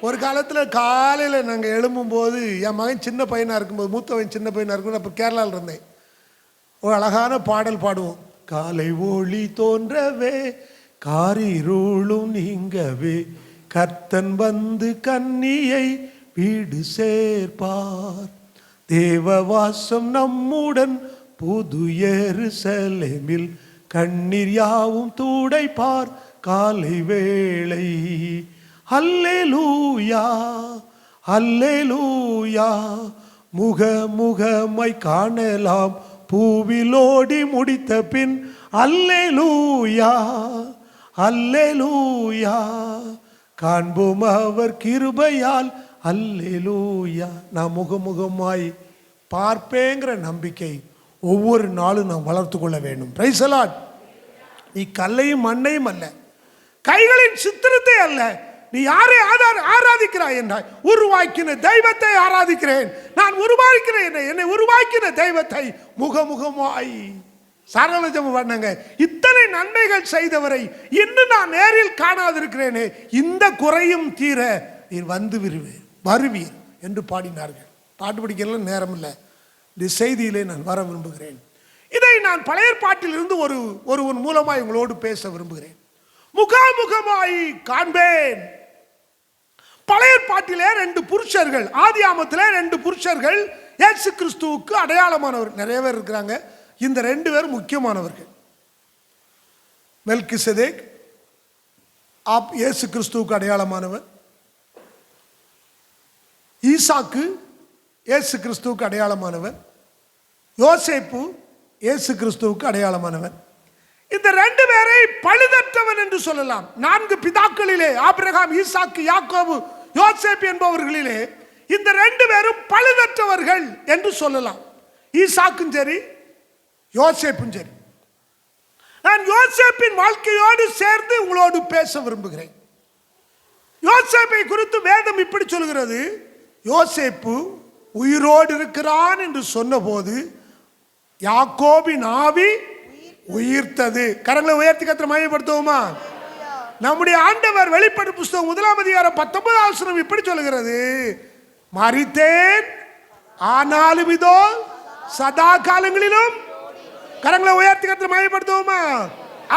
ஒரு காலத்தில் காலையில் நாங்கள் எழும்பும்போது, என் மகன் சின்ன பையனாக இருக்கும்போது, மூத்தவன் சின்ன பையனாக இருக்கும்போது, அப்போ கேரளாவில் இருந்தேன். ஒரு அழகான பாடல் பாடுவோம். காலை ஒளி தோன்றவே காரிருளும் நீங்கவே கர்த்தன் வந்து கன்னியை வீடு சேர்ப்பார். தேவவாசம் நம்முடன் புது எருசலேமில் கண்ணீர் யாவும் துடைப்பார் காலை வேளை. அல்லேலூயா அல்லேலூயா. முகமுகமாய் காணலாம் பூவிலோடி முடித்த பின். அல்லேலூயா அல்லேலூயா. காண்போம் அவர் கிருபையால். அல்லேலூயா. நான் முகமுகமாய் பார்ப்பேங்கிற நம்பிக்கை ஒவ்வொரு நாளும் நாம் வளர்த்து கொள்ள வேண்டும். Price the Lord. நீ கல்லையும் மண்ணையும் அல்ல, கைகளின் சித்திரத்தை அல்ல, நீ யாரை ஆராதிக்கிறாய் என்றாய்? உருவாக்கின தெய்வத்தை ஆராதிக்கிறேன். நான் உருவாக்கிறேன், என்னை உருவாக்கின தெய்வத்தை. முகமுகமாய் சரளஜம் பண்ணங்க. இத்தனை நன்மைகள் செய்தவரை இன்னும் நான் நேரில் காணாதிருக்கிறேனே, இந்த குறையும் தீர நீர் வந்து வருவீர் என்று பாடினார்கள். பாட்டு படிக்கலாம் நேரம் இல்லை, இந்த செய்தியிலே நான் வர விரும்புகிறேன். இதை நான் பழைய பாட்டிலிருந்து ஒருவன் மூலமாய் உங்களோடு பேச விரும்புகிறேன். முகாமுகமாய் காண்பேன். பழைய பாட்டிலே 2 புருஷர்கள், ஆதியாமத்திலே 2 புருஷர்கள் இயேசு கிறிஸ்துவுக்கு அடையாளமானவர். நிறைய பேர் இருக்கிறாங்க, இந்த 2 பேர் முக்கியமானவர்கள். மெல்கிசேதேக் இயேசு கிறிஸ்துவுக்கு அடையாளமானவர். ஈசாக்கு இயேசு கிறிஸ்துவுக்கு அடையாளமானவர். யோசேப்பு இயேசு கிறிஸ்துவுக்கு அடையாளமானவர். இந்த 2 பேரை பழுதற்றவன் என்று சொல்லலாம். 4 பிதாக்களிலே ஆபிரகாம், ஈசாக்கு, யாக்கோபு, யோசேப்பு என்பவர்களிலே இந்த 2 பேரும் பழுதற்றவர்கள் என்று சொல்லலாம். ஈசாக்கும் சரி, யோசேப்பும் சரி. நான் யோசேப்பின் வாழ்க்கையோடு சேர்ந்து உங்களோடு பேச விரும்புகிறேன். யோசேப்பை குறித்து வேதம் இப்படி சொல்கிறது, யோசேப்பு உயிரோடு இருக்கிறான் என்று சொன்னபோது யாக்கோபின் ஆவி உயிர்த்தது. கரங்களை உயர்த்தி கர்த்தரை மகிமைப்படுத்துவோமா? நம்முடைய ஆண்டவர் வெளிப்படுத்தும் புஸ்தகம் 1ஆம் அதிகாரம் 19ஆம் வசனம் இப்படி சொல்கிறது, மரித்தேன் ஆனாலும் இதோ சதா காலங்களிலும். கரங்களை உயர்த்தி கர்த்தரை மகிமைப்படுத்துவோமா?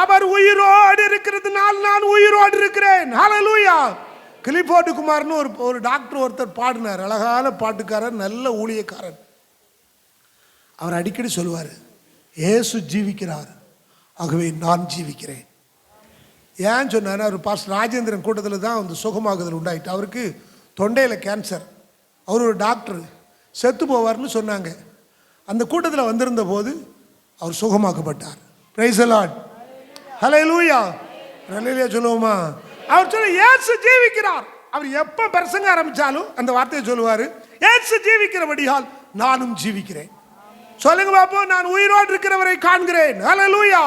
அவர் உயிரோடு இருக்கிறதுனால் நான் உயிரோடு இருக்கிறேன். ஹல்லேலூயா. கிளிபோர்டு குமார்னு ஒரு டாக்டர் ஒருத்தர் பாடினார், அழகான பாட்டுக்காரர், நல்ல ஊழியக்காரர். அவர் அடிக்கடி சொல்லுவார், இயேசு ஜீவிக்கிறார், ஆகவே நான் ஜீவிக்கிறேன். ஏன் சொன்னார்? அவர் பாஸ்டர் ராஜேந்திரன் கூட்டத்தில் தான் அந்த சுகமாகுதல் உண்டாயிட்டு. அவருக்கு தொண்டையில் கேன்சர். அவர் ஒரு டாக்டர், செத்து போவார்னு சொன்னாங்க. அந்த கூட்டத்தில் வந்திருந்த போது அவர் சுகமாக்கப்பட்டார். Price the Lord. ஹல்லேலூயா. ஹல்லேலூயா சொல்லுவோமா? அவர் சொல்ல இயேசு ஜீவிக்கிறார். அவர் எப்போ பிரசங்க ஆரம்பிச்சாலும் அந்த வார்த்தையை சொல்லுவார், இயேசு ஜீவிக்கிறபடியால் நானும் ஜீவிக்கிறேன். சொல்லுங்க பாப்போம், நான் உயிரோடு இருக்கிறவரை காண்கிறேன். ஹல்லேலூயா.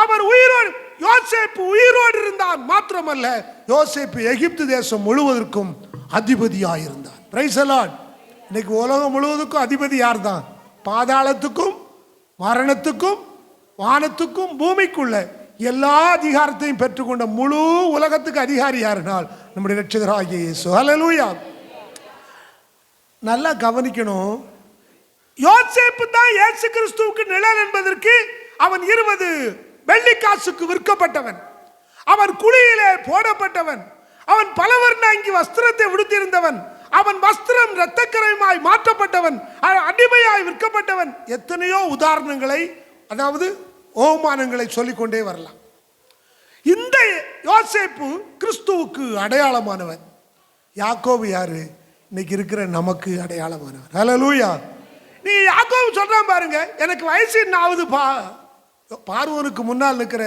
அவர் உயிரோடு, யோசேப்பு உயிரோடு இருந்தான். மாத்திரமல்ல, யோசேப்பு எகிப்து தேசம் முழுவதற்கும் அதிபதியாயிருந்தான். Price the Lord. இன்னைக்கு உலகம் முழுவதுக்கும் அதிபதி யார் தான்? பாதாளத்துக்கும் மரணத்துக்கும் வானத்துக்கும் பூமிக்குள்ள எல்லா அதிகாரத்தையும் பெற்றுக்கொண்ட முழு உலகத்துக்கு அதிகாரி யாருனால் நம்முடைய இரட்சகராகிய இயேசு. ஹல்லேலூயா. நல்லா கவனிக்கணும், யோசேப்பு தான் இயேசு கிறிஸ்துவுக்கு நிழல் என்பதற்கு அவன் 20 வெள்ளிக்காசுக்கு விற்கப்பட்டவன். அவன் குழியிலே போடப்பட்டவன். அவன் பலவர்ண அங்கி வஸ்திரத்தை உடுத்தியிருந்தவன். அவன் வஸ்திரம் இரத்தக்கரையுமாய் மாற்றப்பட்டவன், அடிமையாய் விற்கப்பட்டவன். எத்தனையோ உதாரணங்களை, அதாவது ஓமானங்களை சொல்லிக்கொண்டே வரலாம். இந்த யோசேப்பு கிறிஸ்துவுக்கு அடையாளமானவன். யாக்கோபு யாரு? இன்னைக்கு இருக்கிற நமக்கு அடையாளமானவன். ஹல்லேலூயா. நீ யாக்கோபு சொல்றான் பாருங்க, எனக்கு வயசு என்ன ஆகுது பார்வோனுக்கு முன்னால் இருக்கிற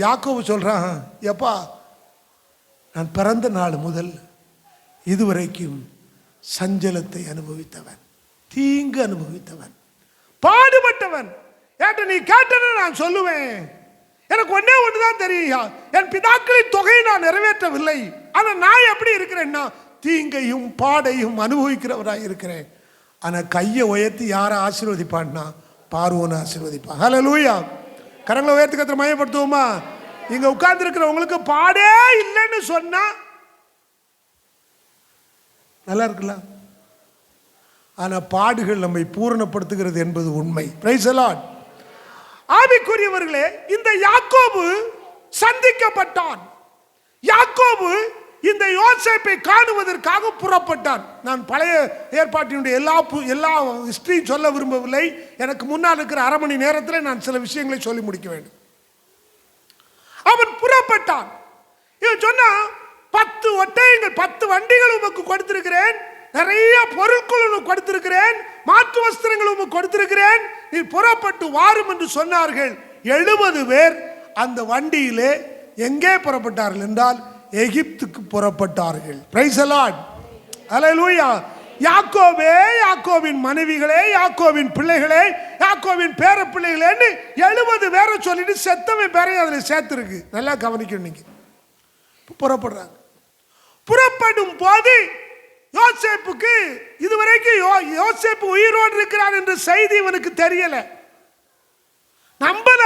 யாக்கோபு சொல்றான், எப்பா நான் பிறந்த நாள் முதல் இதுவரைக்கும் சஞ்சலத்தை அனுபவித்தவன், தீங்கு அனுபவித்தவன், பாடுபட்டவன். ஏட்ட நீ கேட்டன்னு நான் சொல்லுவேன், எனக்கு ஒன்னே ஒண்ணுதான் தெரியும், என் பிதாக்களின் தொகையை நான் நிறைவேற்றவில்லை, ஆனா நான் எப்படி இருக்கிறேன்னா தீங்கையும் பாடையும் அனுபவிக்கிறவராக இருக்கிறேன். ஆனா கையை உயர்த்தி யாரை ஆசீர்வதிப்பான்னா பார்வோனை ஆசீர்வதிப்பான். ஹல்லேலூயா. கரங்களை உயர்த்தி கர்த்தரை மகிமைப்படுத்துவோமா? இங்க உட்கார்ந்து இருக்கிறவங்களுக்கு பாடே இல்லைன்னு சொன்னா நல்லா இருக்குல்ல? ஆனா பாடுகள் நம்மை பூரணப்படுத்துகிறது என்பது உண்மை. Price the Lord. ஆவிக்குரியவர்களே, இந்த யாக்கோபு சந்திக்கப்பட்டான். யாக்கோபு இந்த யோசேப்பை காணுவதற்காக புறப்பட்டான். நான் பழைய ஏற்பாட்டினுடைய எல்லா ஹிஸ்டரியும் சொல்ல விரும்பவில்லை. எனக்கு முன்னால் இருக்கிற அரை மணி நேரத்தில் நான் சில விஷயங்களை சொல்லி முடிக்க வேண்டும். அவன் புறப்பட்டான். இவன் சொன்னா 10 ஒட்டகங்கள் 10 வண்டிகள் உமக்கு கொடுத்திருக்கிறேன், நிறைய பொருட்கள் உமக்கு கொடுத்திருக்கிறேன், மாற்று வஸ்திரங்கள் உமக்கு கொடுத்திருக்கிறேன், நீ புறப்பட்டு வாரும் என்று சொன்னார்கள். 70 பேர் அந்த வண்டியிலே எங்கே புறப்பட்டார்கள் என்றால் எகிப்துக்கு புறப்பட்டார்கள். Price the Lord. ஹல்லேலூயா. யாக்கோபே, யாக்கோபின் மனைவிகளே, யாக்கோபின் பிள்ளைகளே, யாக்கோபின் பேர பிள்ளைகளேன்னு 70 பேரை சொல்லிட்டு செத்தவன் பேரையும் அதில் சேர்த்துருக்கு. நல்லா கவனிக்கணும். நீங்க புறப்படுறாங்க. புறப்படும் போது யோசேப்புக்கு இதுவரைக்கும் யோசேப்பு உயிரோடு இருக்கிறான் என்ற செய்தி இவனுக்கு தெரியல. நம்பல.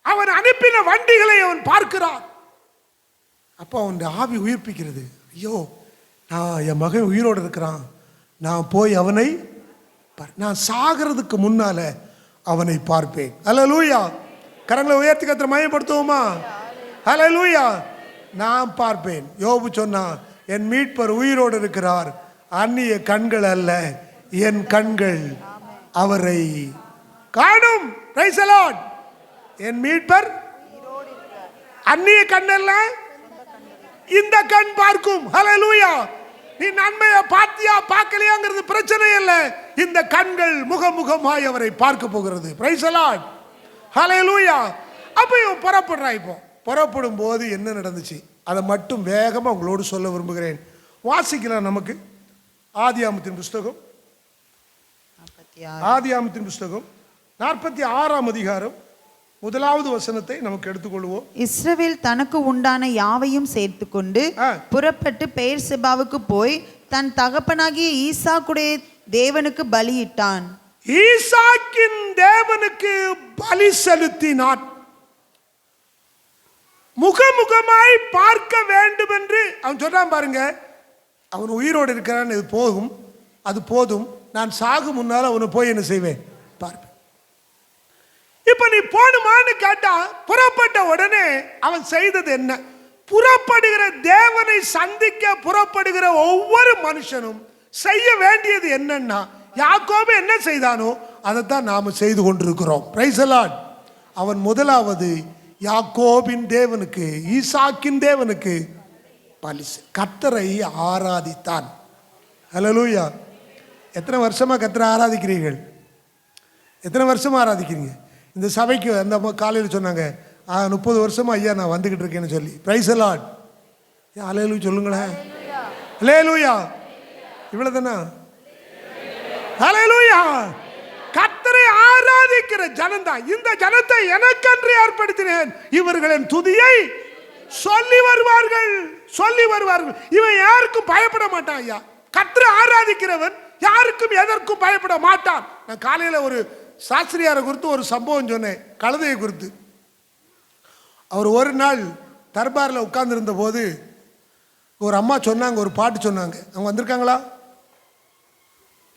அவன் அனுப்பின வண்டிகளை அவன் பார்க்கிறான். அப்போ அவன் ஆவி உயிர்ப்பிக்கிறது. ஐயோ, நான் என் மகன் உயிரோடு இருக்கிறான், நான் போய் அவனை நான் சாகிறதுக்கு முன்னால அவனை பார்ப்பேன். ஹல்லேலூயா. கரங்களை உயர்த்தி கர்த்தரை மகிமைப்படுத்துவோமா? ஹல்லேலூயா. நான் பார்ப்பேன். யோபு சொன்னான், என் மீட்பர் உயிரோடு இருக்கிறார், அந்நிய கண்கள் அல்ல, என் கண்கள் அவரை காணும். Price the Lord. என் மீட்பர் அந்நிய கண் அல்ல, இந்த கண் பார்க்கும். ஹல்லேலூயா. நீ நன்மையை பார்த்தியா பார்க்கலையாங்கிறது பிரச்சனை இல்ல, இந்த கண்கள் முகமுகமாய் அவரை பார்க்க போகிறது. Praise the Lord. ஹல்லேலூயா. அப்ப இவன் புறப்படுறான். இப்போ புறப்படும் போது என்ன நடந்துச்சு? அதை மட்டும் வேகமாக உங்களோடு சொல்ல விரும்புகிறேன். வாசிக்கலாம். நமக்கு ஆதியாகமத்தின் புஸ்தகம் 46ஆம் அதிகாரம் 1வது வசனத்தை நமக்கு எடுத்துக்கொள்வோம். இஸ்ரவேல் தனக்கு உண்டான யாவையும் சேர்த்துக்கொண்டு புறப்பட்டு பெயர்செபாவுக்கு போய் தன் தகப்பனாகிய ஈசாக்குடைய தேவனுக்கு பலியிட்டான். ஈசாக்கின் தேவனுக்கு பலி செலுத்தினான். முகமுகமாய் பார்க்க வேண்டும் என்று அவன் சொல்றான். பாருங்க, அவன் உயிரோடு இருக்கிறான், இது போகும், அது போதும், நான் சாகும் முன்னால் அவனை போய் என்ன செய்வேன் பார்ப்பேன். இப்ப நீ போணுமான்னு கேட்டா, புறப்பட்ட உடனே அவன் செய்தது என்ன? புறப்படுகிற தேவனை சந்திக்க புறப்படுகிற ஒவ்வொரு மனுஷனும் செய்ய வேண்டியது என்னன்னா, யாக்கோபு என்ன செய்தானோ அதைத்தான் நாம செய்து கொண்டிருக்கிறோம். Price the Lord. அவன் முதலாவது யாக்கோபின் தேவனுக்கு, ஈசாக்கின் தேவனுக்கு பலி, கர்த்தரை ஆராதித்தான். ஹல்லேலூயா. எத்தனை வருஷமா கர்த்தரை ஆராதிக்கிறீர்கள்? எத்தனை வருஷமா ஆராதிக்கிறீங்க? இந்த சபைக்கு அந்த காலையில் சொன்னாங்க, 30 வருஷமா ஐயா நான் வந்துகிட்டு இருக்கேன்னு சொல்லி. Price the Lord. ஹல்லேலூயா சொல்லுங்களேன். ஹல்லேலூயா. இவ்வளவுதானா? ஹல்லேலூயா. கர்த்தரை ஆராதிக்கிற ஜனம்தான். இந்த ஜனத்தை எனக்கென்று ஏற்படுத்தினேன், இவர்களின் துதியை சொல்லி வருவார்கள், சொல்லி வருவார்கள். இவன் யாருக்கும் பயப்பட மாட்டான் ஐயா. கர்த்தரை ஆராதிக்கிறவன் யாருக்கும் எதற்கும் பயப்பட மாட்டான். நான் காலையில் ஒரு சாஸ்திரியாரை குறித்து ஒரு சம்பவம் சொன்னேன், கழுதையை குறித்து. அவர் ஒரு நாள் தர்பாரில் உட்கார்ந்துருந்த போது ஒரு அம்மா சொன்னாங்க, ஒரு பாட்டு சொன்னாங்க. அவங்க வந்திருக்காங்களா?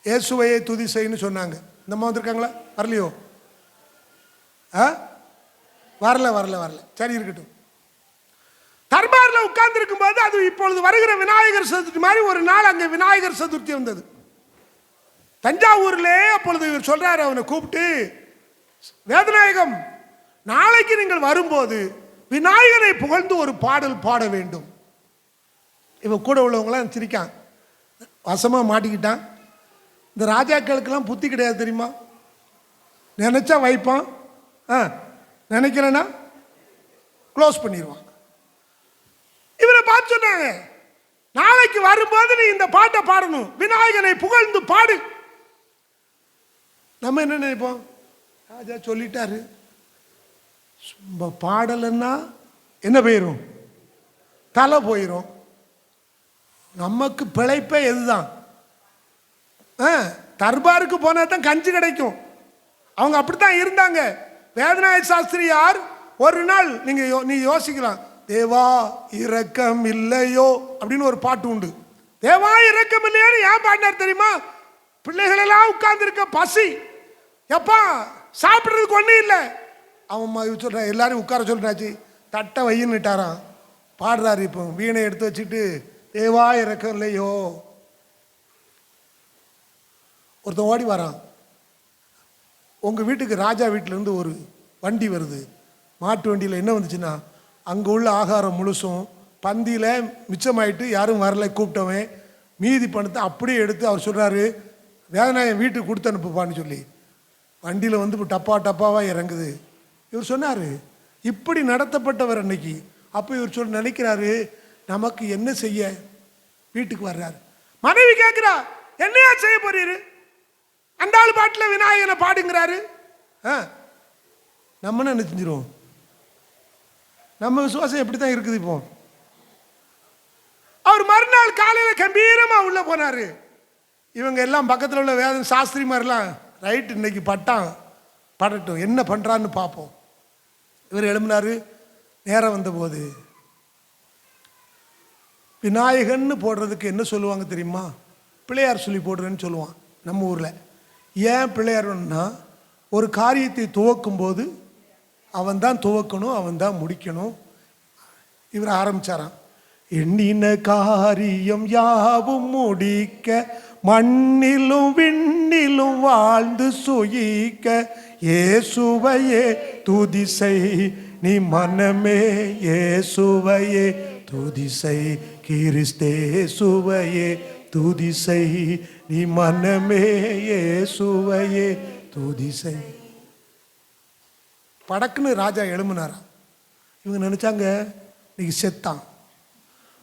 இயேசுவையை துதி செய்யன்னு சொன்னாங்க. இந்த அம்மா வந்திருக்காங்களா? வரலையோ? வரல வரல வரல. சரி, இருக்கட்டும். தர்பாரில் உட்கார்ந்து இருக்கும் போது, அது இப்பொழுது வருகிற விநாயகர் சதுர்த்தி மாதிரி ஒரு நாள் அங்கே விநாயகர் சதுர்த்தி வந்தது தஞ்சாவூர்லே. அப்பொழுது இவர் சொல்றாரு, அவனை கூப்பிட்டு, வேதநாயகம், நாளைக்கு நீங்கள் வரும்போது விநாயகரை புகழ்ந்து ஒரு பாடல் பாட வேண்டும். இவன் கூட உள்ளவங்களாம் சிரிக்கான், வசமா மாட்டிக்கிட்டான். இந்த ராஜாக்களுக்கெல்லாம் புத்தி கிடையாது தெரியுமா? நினைச்சா வைப்பான், நினைக்கிறேன்னா க்ளோஸ் பண்ணிடுவான். இவரை பார்த்து சொன்னாங்க, நாளைக்கு வரும்போது நீ இந்த பாட்டை பாடணும், விநாயகனை புகழ்ந்து பாடு. நம்ம என்ன நினைப்போம்? ராஜா சொல்லிட்டாரு, பாடலன்னா என்ன போயிரும்? தலை போயிரும். நமக்கு பிழைப்பே எதுதான்? தர்பாருக்கு போனா தான் கஞ்சி கிடைக்கும். அவங்க அப்படித்தான் இருந்தாங்க. வேதநாயக சாஸ்திரியார் ஒரு நாள் நீ யோசிக்கலாம், தேவா இரக்கம் இல்லையோ அப்படின்னு ஒரு பாட்டு உண்டு. தேவா இரக்கம் இல்லையோன்னு ஏன் பாடினார் தெரியுமா? பிள்ளைகளெல்லாம் உட்கார்ந்து இருக்க, பசி, எப்பா சாப்பிட்றதுக்கு ஒன்றும் இல்லை. அவன் சொல்ற, எல்லாரும் உட்கார சொல்றாச்சு, தட்டை வையின்னுட்டாரான். பாடுறாரு. இப்போ வீணை எடுத்து வச்சுட்டு, தேவா இரக்கம் இல்லையோ. ஒருத்தன் ஓடி வரான், உங்கள் வீட்டுக்கு ராஜா வீட்டிலேருந்து ஒரு வண்டி வருது. மாட்டு வண்டியில் என்ன வந்துச்சுன்னா, அங்கே உள்ள ஆகாரம் முழுசும் பந்தியில் மிச்சமாயிட்டு யாரும் வரலை, கூப்பிட்டவன் மீதி பணத்தை அப்படியே எடுத்து அவர் சொல்கிறாரு, வேதநாயகன் வீட்டுக்கு கொடுத்து அனுப்புப்பான்னு சொல்லி வண்டியில் வந்து டப்பா டப்பாவாக இறங்குது. இவர் சொன்னார், இப்படி நடத்தப்பட்டவர் அன்னைக்கு. அப்போ இவர் நினைக்கிறாரு, நமக்கு என்ன செய்ய? வீட்டுக்கு வர்றாரு. மனைவி கேட்குறா, என்னையா செய்ய போறீரு? அந்த ஆள் பாட்டில் விநாயகனை பாடுங்கிறாரு. நம்ம என்ன செஞ்சிருவோம்? நம்ம விசுவாசம் எப்படி தான் இருக்குது இப்போ? அவர் மறுநாள் காலையில் கம்பீரமாக உள்ள போனாரு. இவங்க எல்லாம் பக்கத்தில் உள்ள வேத சாஸ்திரி மாதிரிலாம், ரைட், இன்னைக்கு படட்டும், என்ன பண்றான்னு பார்ப்போம். இவர் எழும்பினாரு. நேரம் வந்தபோது விநாயகன்னு போடுறதுக்கு என்ன சொல்லுவாங்க தெரியுமா? பிள்ளையார் சொல்லி போடுறேன்னு சொல்லுவான் நம்ம ஊரில். ஏன் பிள்ளையார்னா, ஒரு காரியத்தை துவக்கும் போது அவன் தான் துவக்கணும், அவன் தான் முடிக்கணும். இவர் ஆரம்பிச்சாராம், எண்ணின காரியம் யாவும் முடிக்க, மண்ணிலும் விண்ணிலும் வாழ்ந்து சுயிக்க, இயேசுவையே துதிசை நீ மனமே, இயேசுவையே துதிசை, கிறிஸ்தேசுவையே துதிசை நீ மனமே, இயேசுவையே துதிசை. படக்குன்னு ராஜா எழும்பினாராம். இவங்க நினைச்சாங்க இன்னைக்கு செத்தான்.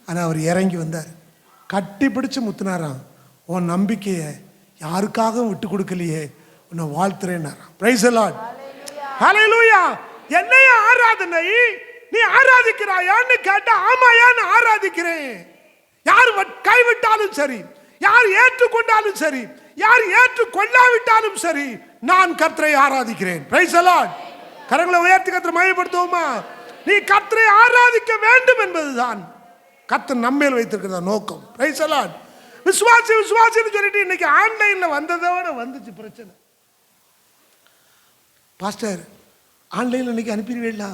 ஆனால் அவர் இறங்கி வந்தார், கட்டி பிடிச்சு முத்துனாராம். உன் நம்பிக்கையை யாருக்காகவும் விட்டு கொடுக்கலையே, உன்னை வாழ்த்துறேன்னாராம். Price the Lord. ஹல்லேலூயா. என்னைய ஆராதனை, நீ ஆராதிக்கிறாயான்னு கேட்டா ஆமாயா நான் ஆராதிக்கிறேன். யார் கைவிட்டாலும் சரி, யார் ஏற்றுக்கொண்டாலும் சரி, யார் ஏற்றுக்கொள்ளாவிட்டாலும் சரி, நான் கர்த்தரை ஆராதிக்கிறேன். Price the Lord. கரங்களை உயர்த்தி கர்த்தரை மகிமைப்படுத்துவோமா? நீ கர்த்தரை ஆராதிக்க வேண்டும் என்பதுதான் கர்த்தர் நம்மேல் வைத்திருக்கிற நோக்கம். Price the Lord. விசுவாசி விசுவாசின்னு சொல்லிட்டு இன்னைக்கு ஆன்லைன்ல வந்ததோட வந்துச்சு பிரச்சனை. பாஸ்டர் ஆன்லைன்ல இன்னைக்கு அனுப்பிடுவீங்களா?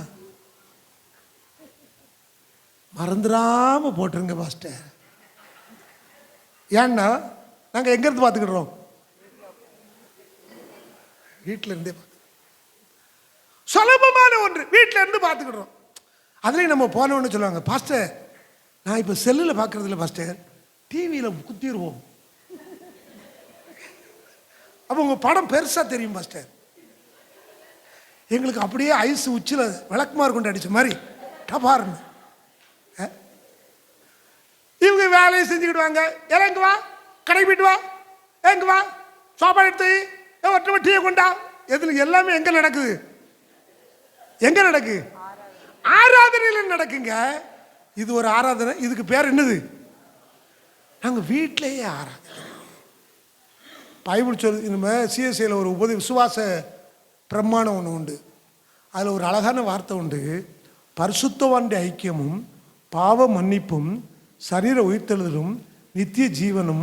மறந்துடாம போட்டுருங்க பாஸ்டர். ஏன்னா நாங்க எங்க இருந்து பார்த்துக்கிடுறோம்? வீட்டில இருந்தே சுலபமான ஒன்று, வீட்டில இருந்து பார்த்துக்கிடுறோம். அதுலேயும் நம்ம போனோன்னு சொல்லுவாங்க, பாஸ்டர் நான் இப்போ செல்லில் பார்க்கறது இல்லை பாஸ்டர், டிவியில் குத்திடுவோம். அப்போ உங்கள் படம் பெருசாக தெரியும் பாஸ்டர். எங்களுக்கு அப்படியே ஐஸ் உச்சில் விளக்குமாறு கொண்டு அடித்த மாதிரி டபார்னு இவங்க வேலையை செஞ்சுக்கிடுவாங்க. இறங்கு வா, கடை போயிட்டு வா, எங்க வா, சாப்பாடு எடுத்து ஒற்றை டீயை கொண்டா. எதுல எல்லாமே எங்கே நடக்குது? எங்க நடக்கு? ஆராதனையில் நடக்குங்க. இது ஒரு ஆராதனை. இதுக்கு பேர் என்னது? நாங்கள் வீட்டிலேயே ஆராதனை. பைபிள் சொல்லு, இனிமேல் சிஎஸ்ஐயில் ஒரு விசுவாச பிரமாணம் ஒன்று உண்டு. அதில் ஒரு அழகான வார்த்தை உண்டு. பரிசுத்தவானுடைய ஐக்கியமும் பாவ மன்னிப்பும் சரீர உயிர்த்தெழுதலும் நித்திய ஜீவனும்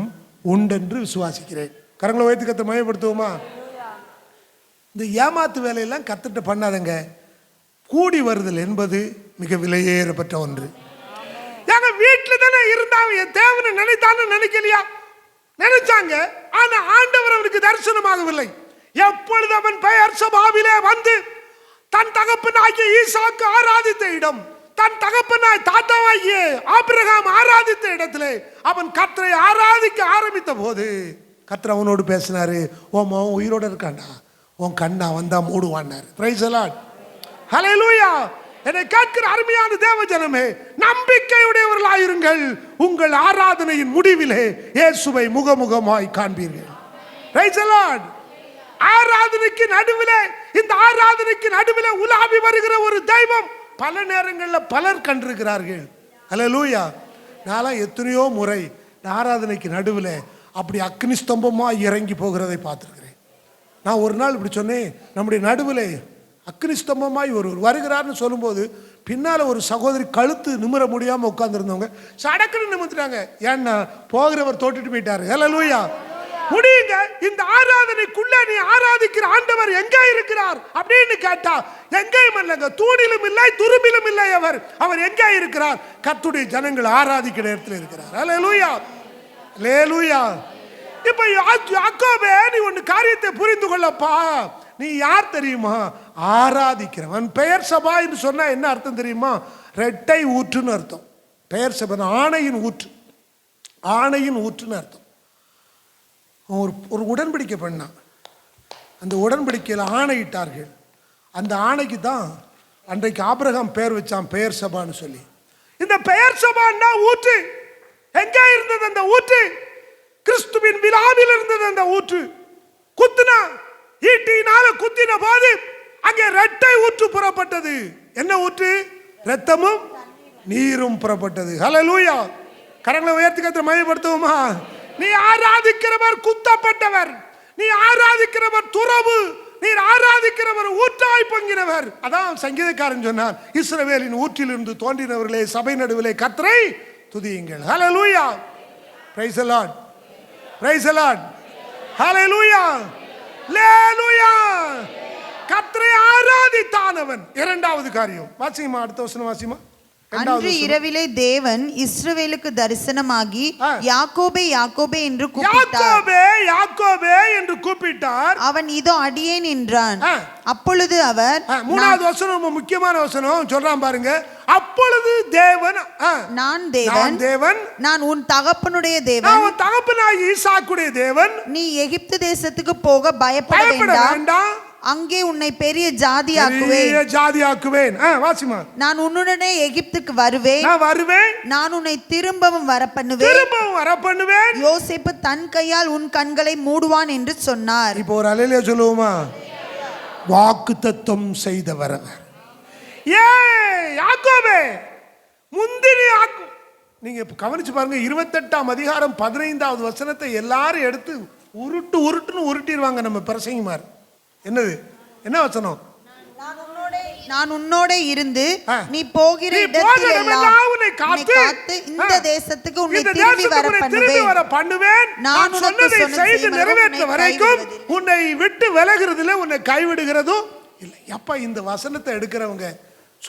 உண்டென்று விசுவாசிக்கிறேன். கரங்களை உயர்த்தி கர்த்தரை மகிமைப்படுத்துவோமா? இந்த ஏமாத்து வேலையெல்லாம் கத்துட்டு பண்ணாதங்க. கூடி வருதல் என்பது மிக விலையேறப்பட்ட ஒன்று. எங்க வீட்டில் தானே இருந்தாங்க, என் தேவனை நினைத்தான்னு நினைக்கலையா? நினைச்சாங்க. ஆனா ஆண்டவர் அவருக்கு தரிசனமாகவில்லை. எப்பொழுது அவன் பெயர் சபாவிலே வந்து தன் தகப்பனாகிய ஈசாக்கு ஆராதித்த இடம், தன் தகப்பனாய் தாத்தாவாகிய ஆபிரகாம் ஆராதித்த இடத்திலே அவன் கர்த்தரை ஆராதிக்க ஆரம்பித்த போது கர்த்தர் அவனோடு பேசினாரு. உன் மகன் உயிரோடு இருக்காண்டா, உன் கண்ணா வந்தா மூடுவான்னாரு. Price the Lord. ஹல்லேலூயா. என்னை கேட்கிற அருமையான தேவ ஜனமே, நம்பிக்கையுடையவர்களாயிருங்கள். உங்கள் ஆராதனையின் முடிவிலே இயேசுவை முகமுகமாய் காண்பீர்கள். Price the Lord. ஆராதனைக்கு நடுவிலே, இந்த ஆராதனைக்கு நடுவிலே உலாவி வருகிற ஒரு தெய்வம் பல நேரங்களில் பலர் கண்டிருக்கிறார்கள். ஹல்லேலூயா. நான் எத்தனையோ முறை ஆராதனைக்கு நடுவில் அப்படி அக்னி ஸ்தம்பமாக இறங்கி போகிறதை பார்த்துருக்கிறேன். நான் ஒரு நாள் இப்படி சொன்னேன், நம்முடைய நடுவில் அக்னி ஸ்தம்பமாய் ஒருவர் வருகிறார்னு சொல்லும்போது பின்னால் ஒரு சகோதரி கழுத்து நிமிர முடியாமல் உட்கார்ந்துருந்தவங்க சடக்குன்னு நிமிர்ந்துட்டாங்க. ஏன்னா போகிறவர் தோட்டுட்டு போயிட்டாரு. ஹல்லேலூயா. முடியுங்க. இந்த ஆராதனைக்குள்ள நீ ஆராதிக்கிற ஆண்டவர் எங்கே இருக்கிறார் அப்படின்னு கேட்டா எங்கேயும் இல்லைங்க. தூணிலும் இல்லை, துரும்பிலும் இல்லை. அவர் எங்கே இருக்கிறார்? கர்த்தருடைய ஜனங்கள் ஆராதிக்கிற இடத்துல இருக்கிறார். ஹல்லேலூயா. ஹல்லேலூயா. இப்ப யாக்கோபே, நீ ஒன்னு காரியத்தை புரிந்து கொள்ளப்பா. நீ யார் தெரியுமா? ஆராதிக்கிறவன். பெயர் சபா என்று சொன்னா என்ன அர்த்தம் தெரியுமா? ரெட்டை ஊற்றுன்னு அர்த்தம். பெயர் சபா ஆணையின் ஊற்று, ஆணையின் ஊற்றுன்னு அர்த்தம். ஒரு உடன்படிக்கை பண்ணான். அந்த உடன்படிக்கையில் ஆணையிட்டார்கள். அந்த ஆணைக்கு தான் அன்றைக்கு ஆபிரகாம் பெயர் வச்சான், பெயர் சபான்னு சொல்லி. இந்த பெயர் சபான்னா ஊற்று. எங்கே இருந்தது அந்த ஊற்று? கிறிஸ்துவின் விழாவில் இருந்தது அந்த ஊற்று. குத்துனா, ஈட்டினால குத்தின போது அங்கே இரட்டை ஊற்று புறப்பட்டது. என்ன ஊற்று? இரத்தமும் நீரும் புறப்பட்டது. ஹல்லேலூயா. கரங்களை உயர்த்தி கர்த்தரை மகிமைப்படுத்துவோமா? நீ ஆராதிக்கிறவர் குத்தப்பட்டவர், நீ ஆராதிக்கிறவர் துறவு, நீ ஆராதிக்கிறவர் ஊற்றாய் பொங்கினவர். அதான் சங்கீதக்காரன் சொன்னார், இஸ்ரவேலின் ஊற்றிலிருந்து தோன்றினவர்களே சபை நடுவிலே கர்த்தரை துதியுங்கள். Hallelujah. Praise the Lord. Praise the Lord. Hallelujah. Hallelujah. கர்த்தரை ஆராதித்தானவன். இரண்டாவது காரியம் வாசிமா, அடுத்த வசனம் வாசிமா. அன்று இரவிலே தேவன் இஸ்ரவேலுக்கு தரிசனமாகி யாக்கோபே யாக்கோபே என்று கூப்பிட்டார். அவன் இதோ அடியேன் என்றான். அப்பொழுது அவர், மூணாவது வசனம் முக்கியமான வசனம் சொல்றான் பாருங்க. அப்பொழுது தேவன், நான் தேவன், நான் உன் தகப்பனுடைய தேவன், உன் தகப்பனாகிய ஈசாக்குடைய தேவன். நீ எகிப்து தேசத்துக்கு போக பயப்பட வேண்டாம். அங்கே உன்னை பெரிய ஜாதியாக்குவேன். பெரிய ஜாதியாக்குவேன். வாசிமா. நான் உன்னுடனே எகிப்துக்கு வருவேன். நான் வருவேன். நான் உன்னை திரும்பவும் வரப்பண்ணுவேன். திரும்பவும் வரப்பண்ணுவேன். யோசேப்பு தன் கையால் உன் கண்களை மூடுவான் என்று சொன்னார். இப்போ ஒரு அல்லேலூயா சொல்லுவோமா? வாக்குத்தத்தம் செய்தவர் அவர். யாக்கோபே முந்திரி நீங்க கவனிச்சு பாருங்க, 28ஆம் அதிகாரம் 15வது வசனத்தை எல்லாரும் எடுத்து உருட்டுன்னு உருட்டிடுவாங்க நம்ம பிரசங்கிமார். என்னது என்ன வசனம்? நான் உன்னோட இருந்து நீ போகிற இடத்திலெல்லாம் உன்னை காத்து இந்த தேசத்துக்கு உன்னை திரும்பி வர பண்ணுவேன். நான் சொன்னதை செய்து நிறைவேற்ற வரைக்கும் உன்னை விட்டு விலகுறதுல உன்னை கைவிடுகிறதும் இல்லை. எப்ப இந்த வசனத்தை எடுக்கிறவங்க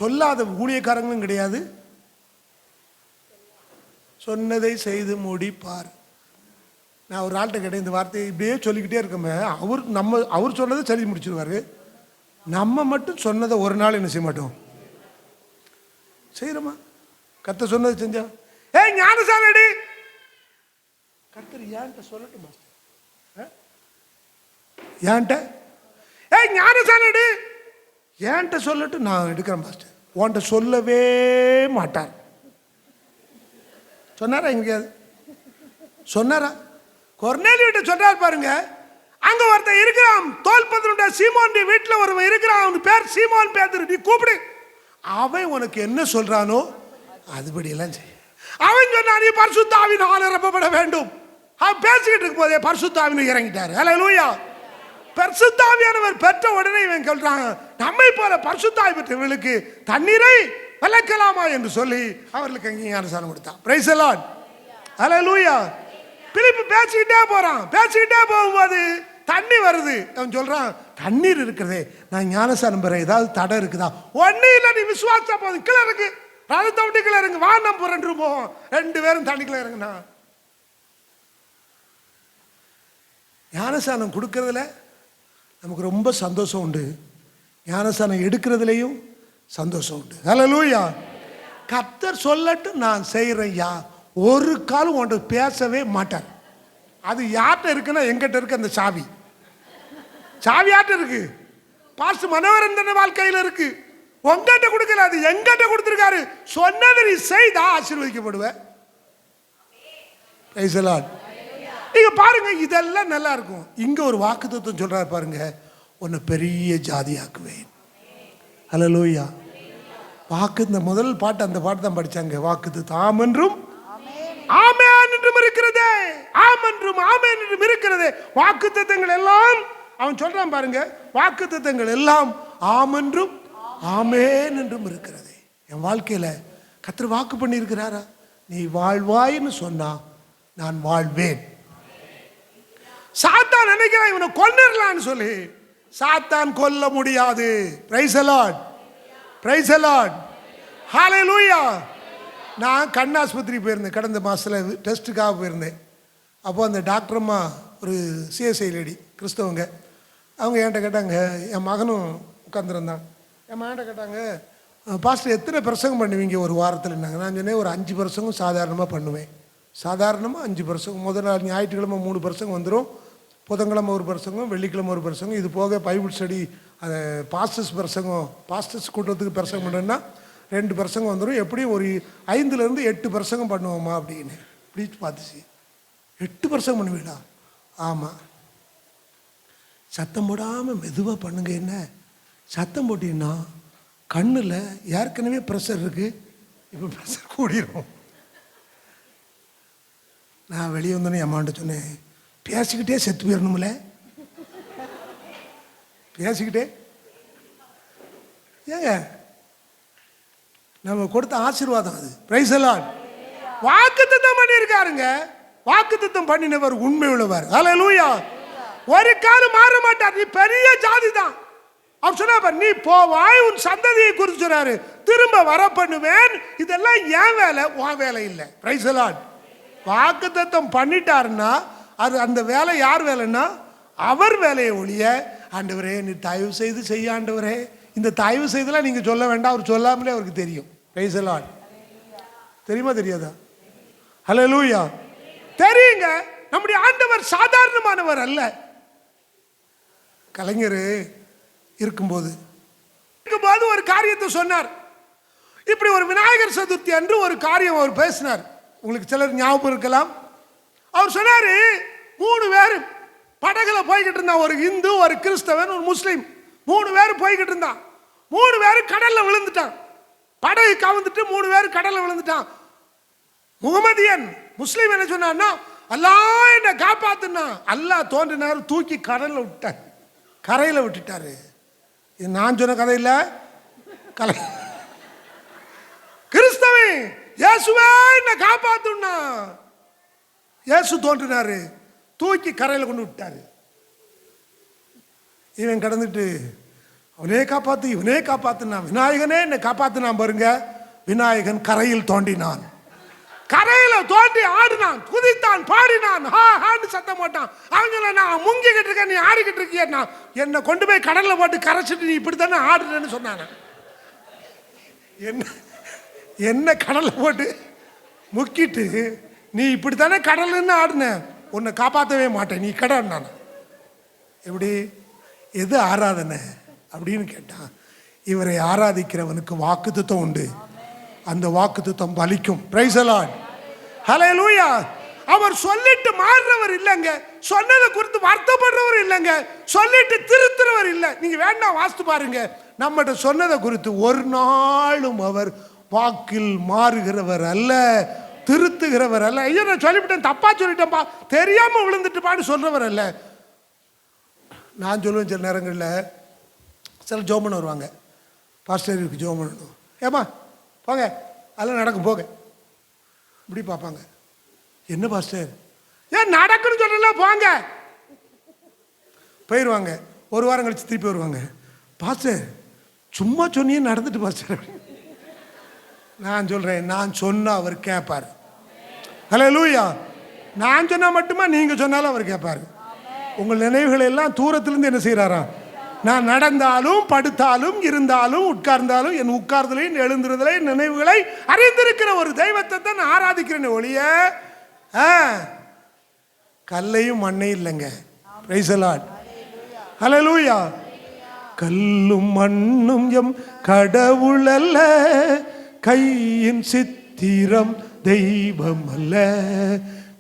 சொல்லாத ஊழியக்காரங்களும் கிடையாது. சொன்னதை செய்து முடிப்பார். நான் ஒரு ஆள்கிட்ட கேட்டேன், இந்த வார்த்தையை இப்படியே சொல்லிக்கிட்டே இருக்கோமே, அவர் சொன்னதை சரி முடிச்சிருவாரு. நம்ம மட்டும் சொன்னதை ஒரு நாள் என்ன செய்ய மாட்டோம்? செய்யறோமா? கர்த்தர் சொன்னதை செஞ்சா ஞானசானடி கர்த்தர் ஏன்ட்ட சொல்லட்டும் ஏன்ட்ட ஞானசானடி ஏன்ட்ட சொல்லட்டும், நான் எடுக்கிறேன் மாஸ்டர். உன்ட்ட சொல்லவே மாட்டார். சொன்னாரா? எங்கேயாவது சொன்னாரா? கொர்நேலியுட்ட சொன்னார் பாருங்க. அங்க ஒருத்தன் இருக்கிறான், தோல்பதனுடைய சீமோன் வீட்டில் ஒருவன் இருக்கிறான், அவன் பேர் சீமோன் பேதுரு, நீ கூப்பிடு. அவன் உனக்கு என்ன சொல்றானோ அதுபடி எல்லாம் செய்ய. அவன் சொன்னான், நீ பரிசுத்த ஆவியினால் நிரப்பப்பட வேண்டும். அவன் பேசிக்கிட்டு இருக்கும் போதே பரிசுத்த ஆவியில இறங்கிட்டாரு. ஹல்லேலூயா. பரிசுத்த ஆவியானவர் பெற்ற உடனே இவன் சொல்றாங்க, நம்மை போல பரிசுத்த ஆவி பெற்றவர்களுக்கு தண்ணீரை விளக்கலாமா என்று சொல்லி அவர்களுக்கு அங்கே ஞானஸ்நானம் கொடுத்தான். Price the Lord. ஹல்லேலூயா. பிலிப்பு பேசிக்கிட்டே போறான். பேசிக்கிட்டே போகும்போது தண்ணி வருது. அவன் சொல்றான், தண்ணீர் இருக்கிறதே, நான் ஞானஸ்நானம் பெற ஏதாவது தடை இருக்குதா? ஒண்ணு இல்லை, நீ விசுவாசா போதும். கீழே இருக்கு, ரதத்தை விட்டு கீழே இறங்கு, வா நம்ம ரெண்டு போவோம். 2 பேரும் தண்ணிக்குள்ள இறங்குனா. ஞானஸ்நானம் கொடுக்கறதுல நமக்கு ரொம்ப சந்தோஷம் உண்டு. ஞானஸ்நானம் எடுக்கிறதுலையும் சந்தோஷம் உண்டு. ஹல்லேலூயா. கர்த்தர் சொல்லட்டும், நான் செய்யறையா. ஒரு காலம் ஒன்று பேசவே மாட்டார். அது யார்கிட்ட இருக்குன்னா, எங்கிட்ட இருக்கு அந்த சாவி. சாவி யார்கிட்ட இருக்கு? பாஸ்டர் மனோரஞ்சன வாழ்க்கையில் இருக்கு. உங்ககிட்ட கொடுக்கல, அது எங்கிட்ட கொடுத்துருக்காரு. சொன்னதை நீ செய்தா ஆசீர்வதிக்கப்படுவேன். Price the Lord. நீங்க பாருங்க, இதெல்லாம் நல்லா இருக்கும். இங்க ஒரு வாக்குத்தத்தம் சொல்றாரு பாருங்க, உன்னை பெரிய ஜாதியாக்குவேன். ஹல்லேலூயா. வாக்கு, இந்த முதல் பாட்டு அந்த பாட்டு தான் படிச்சாங்க. வாக்குத்தத்தம் ஆம் என்றும் ஆமென் என்றும் இருக்கிறதே, ஆம் என்றும் ஆமென் என்றும் இருக்கிறதே. வாக்குத்தத்தங்கள் எல்லாம் அவன் சொல்றான் பாருங்க, வாக்குத்தத்தங்கள் எல்லாம் ஆம் என்றும் ஆமென் என்றும் இருக்கிறதே. என் வாழ்க்கையில கர்த்தர் வாக்கு பண்ணி இருக்கிறாரா? நீ வாழ்வாய்ன்னு சொன்னா நான் வாழ்வேன். சாத்தான் நினைக்கிறான் இவனை கொன்னிடலான்னு சொல்லி. சாத்தான் கொல்ல முடியாது. Praise the Lord. Praise the Lord. Hallelujah. நான் கண் ஆஸ்பத்திரி போயிருந்தேன். கடந்த மாதத்தில் டெஸ்ட்டுக்காக போயிருந்தேன். அப்போ அந்த டாக்டர் அம்மா ஒரு சிஎஸ்ஐ லேடி, கிறிஸ்தவங்க. அவங்க என்கிட்ட கேட்டாங்க, என் மகனும் உட்காந்துருந்தான். என் மகன்கிட்ட கேட்டாங்க, பாஸ்டர் எத்தனை பிரசங்கம் பண்ணுவீங்க ஒரு வாரத்தில்னாங்க. நான் சொன்னேன், ஒரு 5 பிரசங்கம் சாதாரணமாக பண்ணுவேன். சாதாரணமாக 5 பிரசங்கம். முதல் நாள் ஞாயிற்றுக்கிழமை 3 பிரசங்கம் வந்துடும், புதன்கிழமை 1 பிரசங்கம், வெள்ளிக்கிழமை 1 பிரசங்கம். இது போக பைபிள் ஸ்டடி, அதை பாஸ்டர்ஸ் பிரசங்கம், பாஸ்டர்ஸ் கூட்டத்துக்கு பிரசங்கம் பண்ணுறேன்னா 2 பிரசங்கம் வந்துடும். எப்படியும் ஒரு 5லேருந்து 8 பிரசங்கம் பண்ணுவோமா அப்படின்னு. இப்படி பார்த்துச்சு, 8 பிரசங்கம் பண்ணுவீடா? ஆமாம். சத்தம் போடாமல் மெதுவாக பண்ணுங்க. என்ன சத்தம் போட்டீங்கன்னா கண்ணில் ஏற்கனவே ப்ரெஷர் இருக்கு, இப்போ ப்ரெஷர் கூடிரும். நான் வெளியே வந்தோன்னே அம்மாண்ட சொன்னேன், பேசிக்கிட்டே செத்து போயிடணும்ல, பேசிக்கிட்டே. ஏங்க நம்ம கொடுத்த ஆசீர்வாதம் அது. Price the Lord. வாக்குத்தத்தம் பண்ணியிருக்காருங்க. வாக்குத்தத்தம் பண்ணினவர் உண்மை உள்ளவர். ஹல்லேலூயா. ஒரு காலம் மாற மாட்டார். நீ பெரிய ஜாதி தான். அவர் சொன்னார், நீ போவாய், உன் சந்ததியை குறித்து சொன்னாரு, திரும்ப வர பண்ணுவேன். இதெல்லாம் என் வேலை, உன் வேலை இல்லை. Price the Lord. வாக்குத்தத்தம் பண்ணிட்டாருன்னா அது அந்த வேலை யார் வேலைன்னா அவர் வேலையை ஒழிய, ஆண்டவரே நீ தயவு செய்து செய்ய ஆண்டவரே. இந்த தயவு செய்தெல்லாம் நீங்க சொல்ல வேண்டாம், அவர் சொல்லாமலே அவருக்கு தெரியும். Price the Lord. தெரியுமா தெரியாதா? ஹல்லேலூயா. தெரியுங்க. நம்முடைய ஆண்டவர் சாதாரணமானவர் அல்ல. கலைஞர் இருக்கும்போது ஒரு காரியத்தை சொன்னார். இப்படி ஒரு விநாயகர் சதுர்த்தி அன்று ஒரு காரியம் அவர் பேசினார். உங்களுக்கு சிலர் ஞாபகம் இருக்கலாம். அவர் சொன்னாரு, 3 பேர் படகுல போய்கிட்டு இருந்தான். ஒரு இந்து, ஒரு கிறிஸ்தவன், ஒரு முஸ்லீம். 3 பேர் போய்கிட்டு இருந்தான். 3 பேர் கடல்ல விழுந்துட்டான். படகு கவுந்துட்டு 3 பேர் கடல்ல விழுந்துட்டான். முகமதியன் முஸ்லீம் என்ன சொன்னான்னா, அல்லாஹ் என்ன காப்பாத்துனா. அல்லாஹ் தோன்றினார், தூக்கி கடல்ல விட்டார், கரையில விட்டுட்டாரு. இது நான் சொன்ன கதை இல்ல, கலை. கிறிஸ்தவன் இயேசுவே என்ன காப்பாத்துனா, இயேசு தோன்றினாரு, தூக்கி கரையில கொண்டு விட்டாரு. இவன் கடந்துட்டு அவனே காப்பாத்து, இவனே காப்பாத்துனா, விநாயகனே என்ன காப்பாத்துனா பாருங்க. விநாயகன் கரையில் தோண்டினான், கரையில தோண்டி ஆடினான், குதித்தான், பாடினான், ஹா ஹான்னு சத்தம் போட்டான். அவங்க நான் முங்கிக்கிட்டு இருக்கேன், நீ ஆடிக்கிட்டு இருக்கியா, என்னை கொண்டு போய் கடல்ல போட்டு கரைச்சிட்டு நீ இப்படித்தானே ஆடுறேன்னு சொன்னான. என்ன கடல்ல போட்டு முக்கிட்டு நீ இப்படித்தானே கடல்னு ஆடுன, உன்னை காப்பாற்றவே மாட்டேன், நீ கடன். எப்படி, எது ஆராதனை அப்படின்னு கேட்டான். இவரை ஆராதிக்கிறவனுக்கு வாக்குத்தத்தம் உண்டு, அந்த வாக்குத்தத்தம் பலிக்கும். பிரைஸ் தி லார்ட், ஹல்லேலூயா. அவர் சொல்லிட்டு மாறுறவர் இல்லைங்க, சொன்னதை குறித்து வருத்தப்படுறவர் இல்லைங்க, சொல்லிட்டு திருத்துறவர் இல்லை. நீங்க வேண்டாம் வாசித்து பாருங்க, நம்மகிட்ட சொன்னதை குறித்து ஒரு நாளும் அவர் வாக்கில் மாறுகிறவர் அல்ல, திருத்துகிறவர் அல்ல. ஐயோ நான் சொல்லிவிட்டேன், தப்பா சொல்லிட்டேன்ப்பா, தெரியாம விழுந்துட்டுப்பான்னு சொல்றவர் அல்ல. நான் சொல்லுவேன், சில நேரங்களில் சில ஜோமன் வருவாங்க, பாஸ்டருக்கு ஜோம் பண்ணணும், ஏமா போங்க அதெல்லாம் நடக்கும் போக இப்படி பார்ப்பாங்க. என்ன பாஸ்டர், ஏன் நடக்குன்னு சொல்லல, போங்க போயிடுவாங்க. ஒரு வாரம் கழிச்சு திருப்பி வருவாங்க, பாஸ்டர் சும்மா சொன்னியே நடந்துட்டு பாஸ்டர். நான் சொல்றேன், நான் சொன்னா அவர் கேட்பார். ஹல்லேலூயா. நான் சொன்னா மட்டுமா, நீங்க சொன்னாலும் அவர் கேட்பாரு. உங்கள் நினைவுகளை எல்லாம் தூரத்திலிருந்து என்ன செய்யறாராம், நான் நடந்தாலும் படுத்தாலும் இருந்தாலும் உட்கார்ந்தாலும் என் உட்கார்தலையும் எழுந்திருதலையும் நினைவுகளை அறிந்திருக்கிற ஒரு தெய்வத்தை தான் நான் ஆராதிக்கிறேன் ஒழிய கல்லையும் மண்ணையும் இல்லைங்க. பிரைஸ் தி லார்ட், ஹல்லேலூயா. கல்லும் மண்ணும் எம் கடவுள் அல்ல, கையின் சித்திரம் தெய்வம் அல்ல.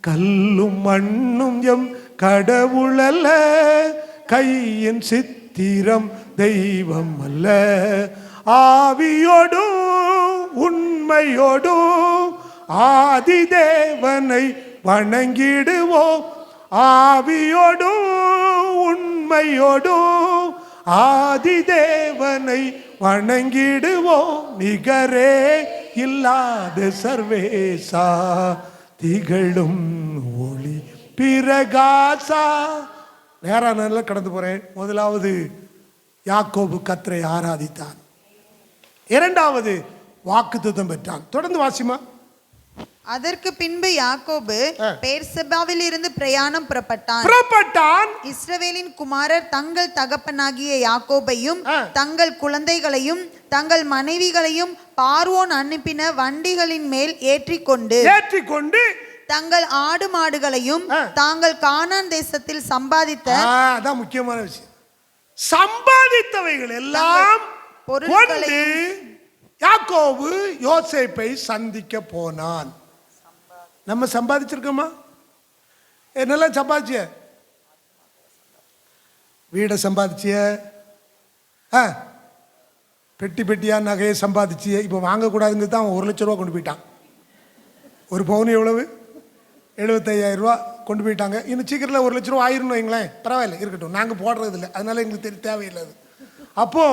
கல்லும் மண்ணும் எம் கடவுள் அல்ல, கையின் சித்திரம் தெய்வம் அல்ல. ஆவியோடும் உண்மையோடும் ஆதி தேவனை வணங்கிடுவோம். ஆவியோடும் உண்மையோடும் ஆதி தேவனை வணங்கிடுவோம். நிகரே இல்லாத சர்வேசா, திகழும் ஒளி பிரகாசா. நேரா நல்ல கடந்து போறேன். முதலாவது யாக்கோபு கர்த்தரை ஆராதித்தான், இரண்டாவது வாக்குத்தத்தம் பெற்றான். தொடர்ந்து வாசிமா. அதற்கு பின்பு யாக்கோபு பெர்செபாவில் இருந்து பிரயாணம் புறப்பட்டான். இஸ்ரவேலின் குமாரர் தங்கள் தகப்பனாகிய யாக்கோபையும் தங்கள் குழந்தைகளையும் தங்கள் மனைவிகளையும் பார்வோன் அனுப்பின வண்டிகளின் மேல் ஏற்றிக்கொண்டு தங்கள் ஆடு மாடுகளையும் தாங்கள் கானான் தேசத்தில் சம்பாதித்த, அதான் முக்கியமான விஷயம், சம்பாதித்தவைகள் எல்லாம் பொருட்களை யாக்கோபு யோசேப்பை சந்திக்க போனான். நம்ம சம்பாதிச்சிருக்கோமா? என்னெல்லாம் சம்பாதிச்சிய? வீடை சம்பாதிச்சிய, பெட்டி பெட்டியா நகையை சம்பாதிச்சிய. இப்போ வாங்கக்கூடாதுங்கிறது தான் அவன் 1 லட்ச ரூபா கொண்டு போயிட்டான். ஒரு பவுன் எவ்வளவு? 75,000 ரூபா கொண்டு போயிட்டாங்க. இன்னும் சீக்கிரத்தில் 1 லட்ச ரூபா ஆயிரணும் வைங்களேன். பரவாயில்ல, இருக்கட்டும், நாங்கள் போடுறது இல்லை, அதனால எங்களுக்கு தேவையில்லை. அது அப்போ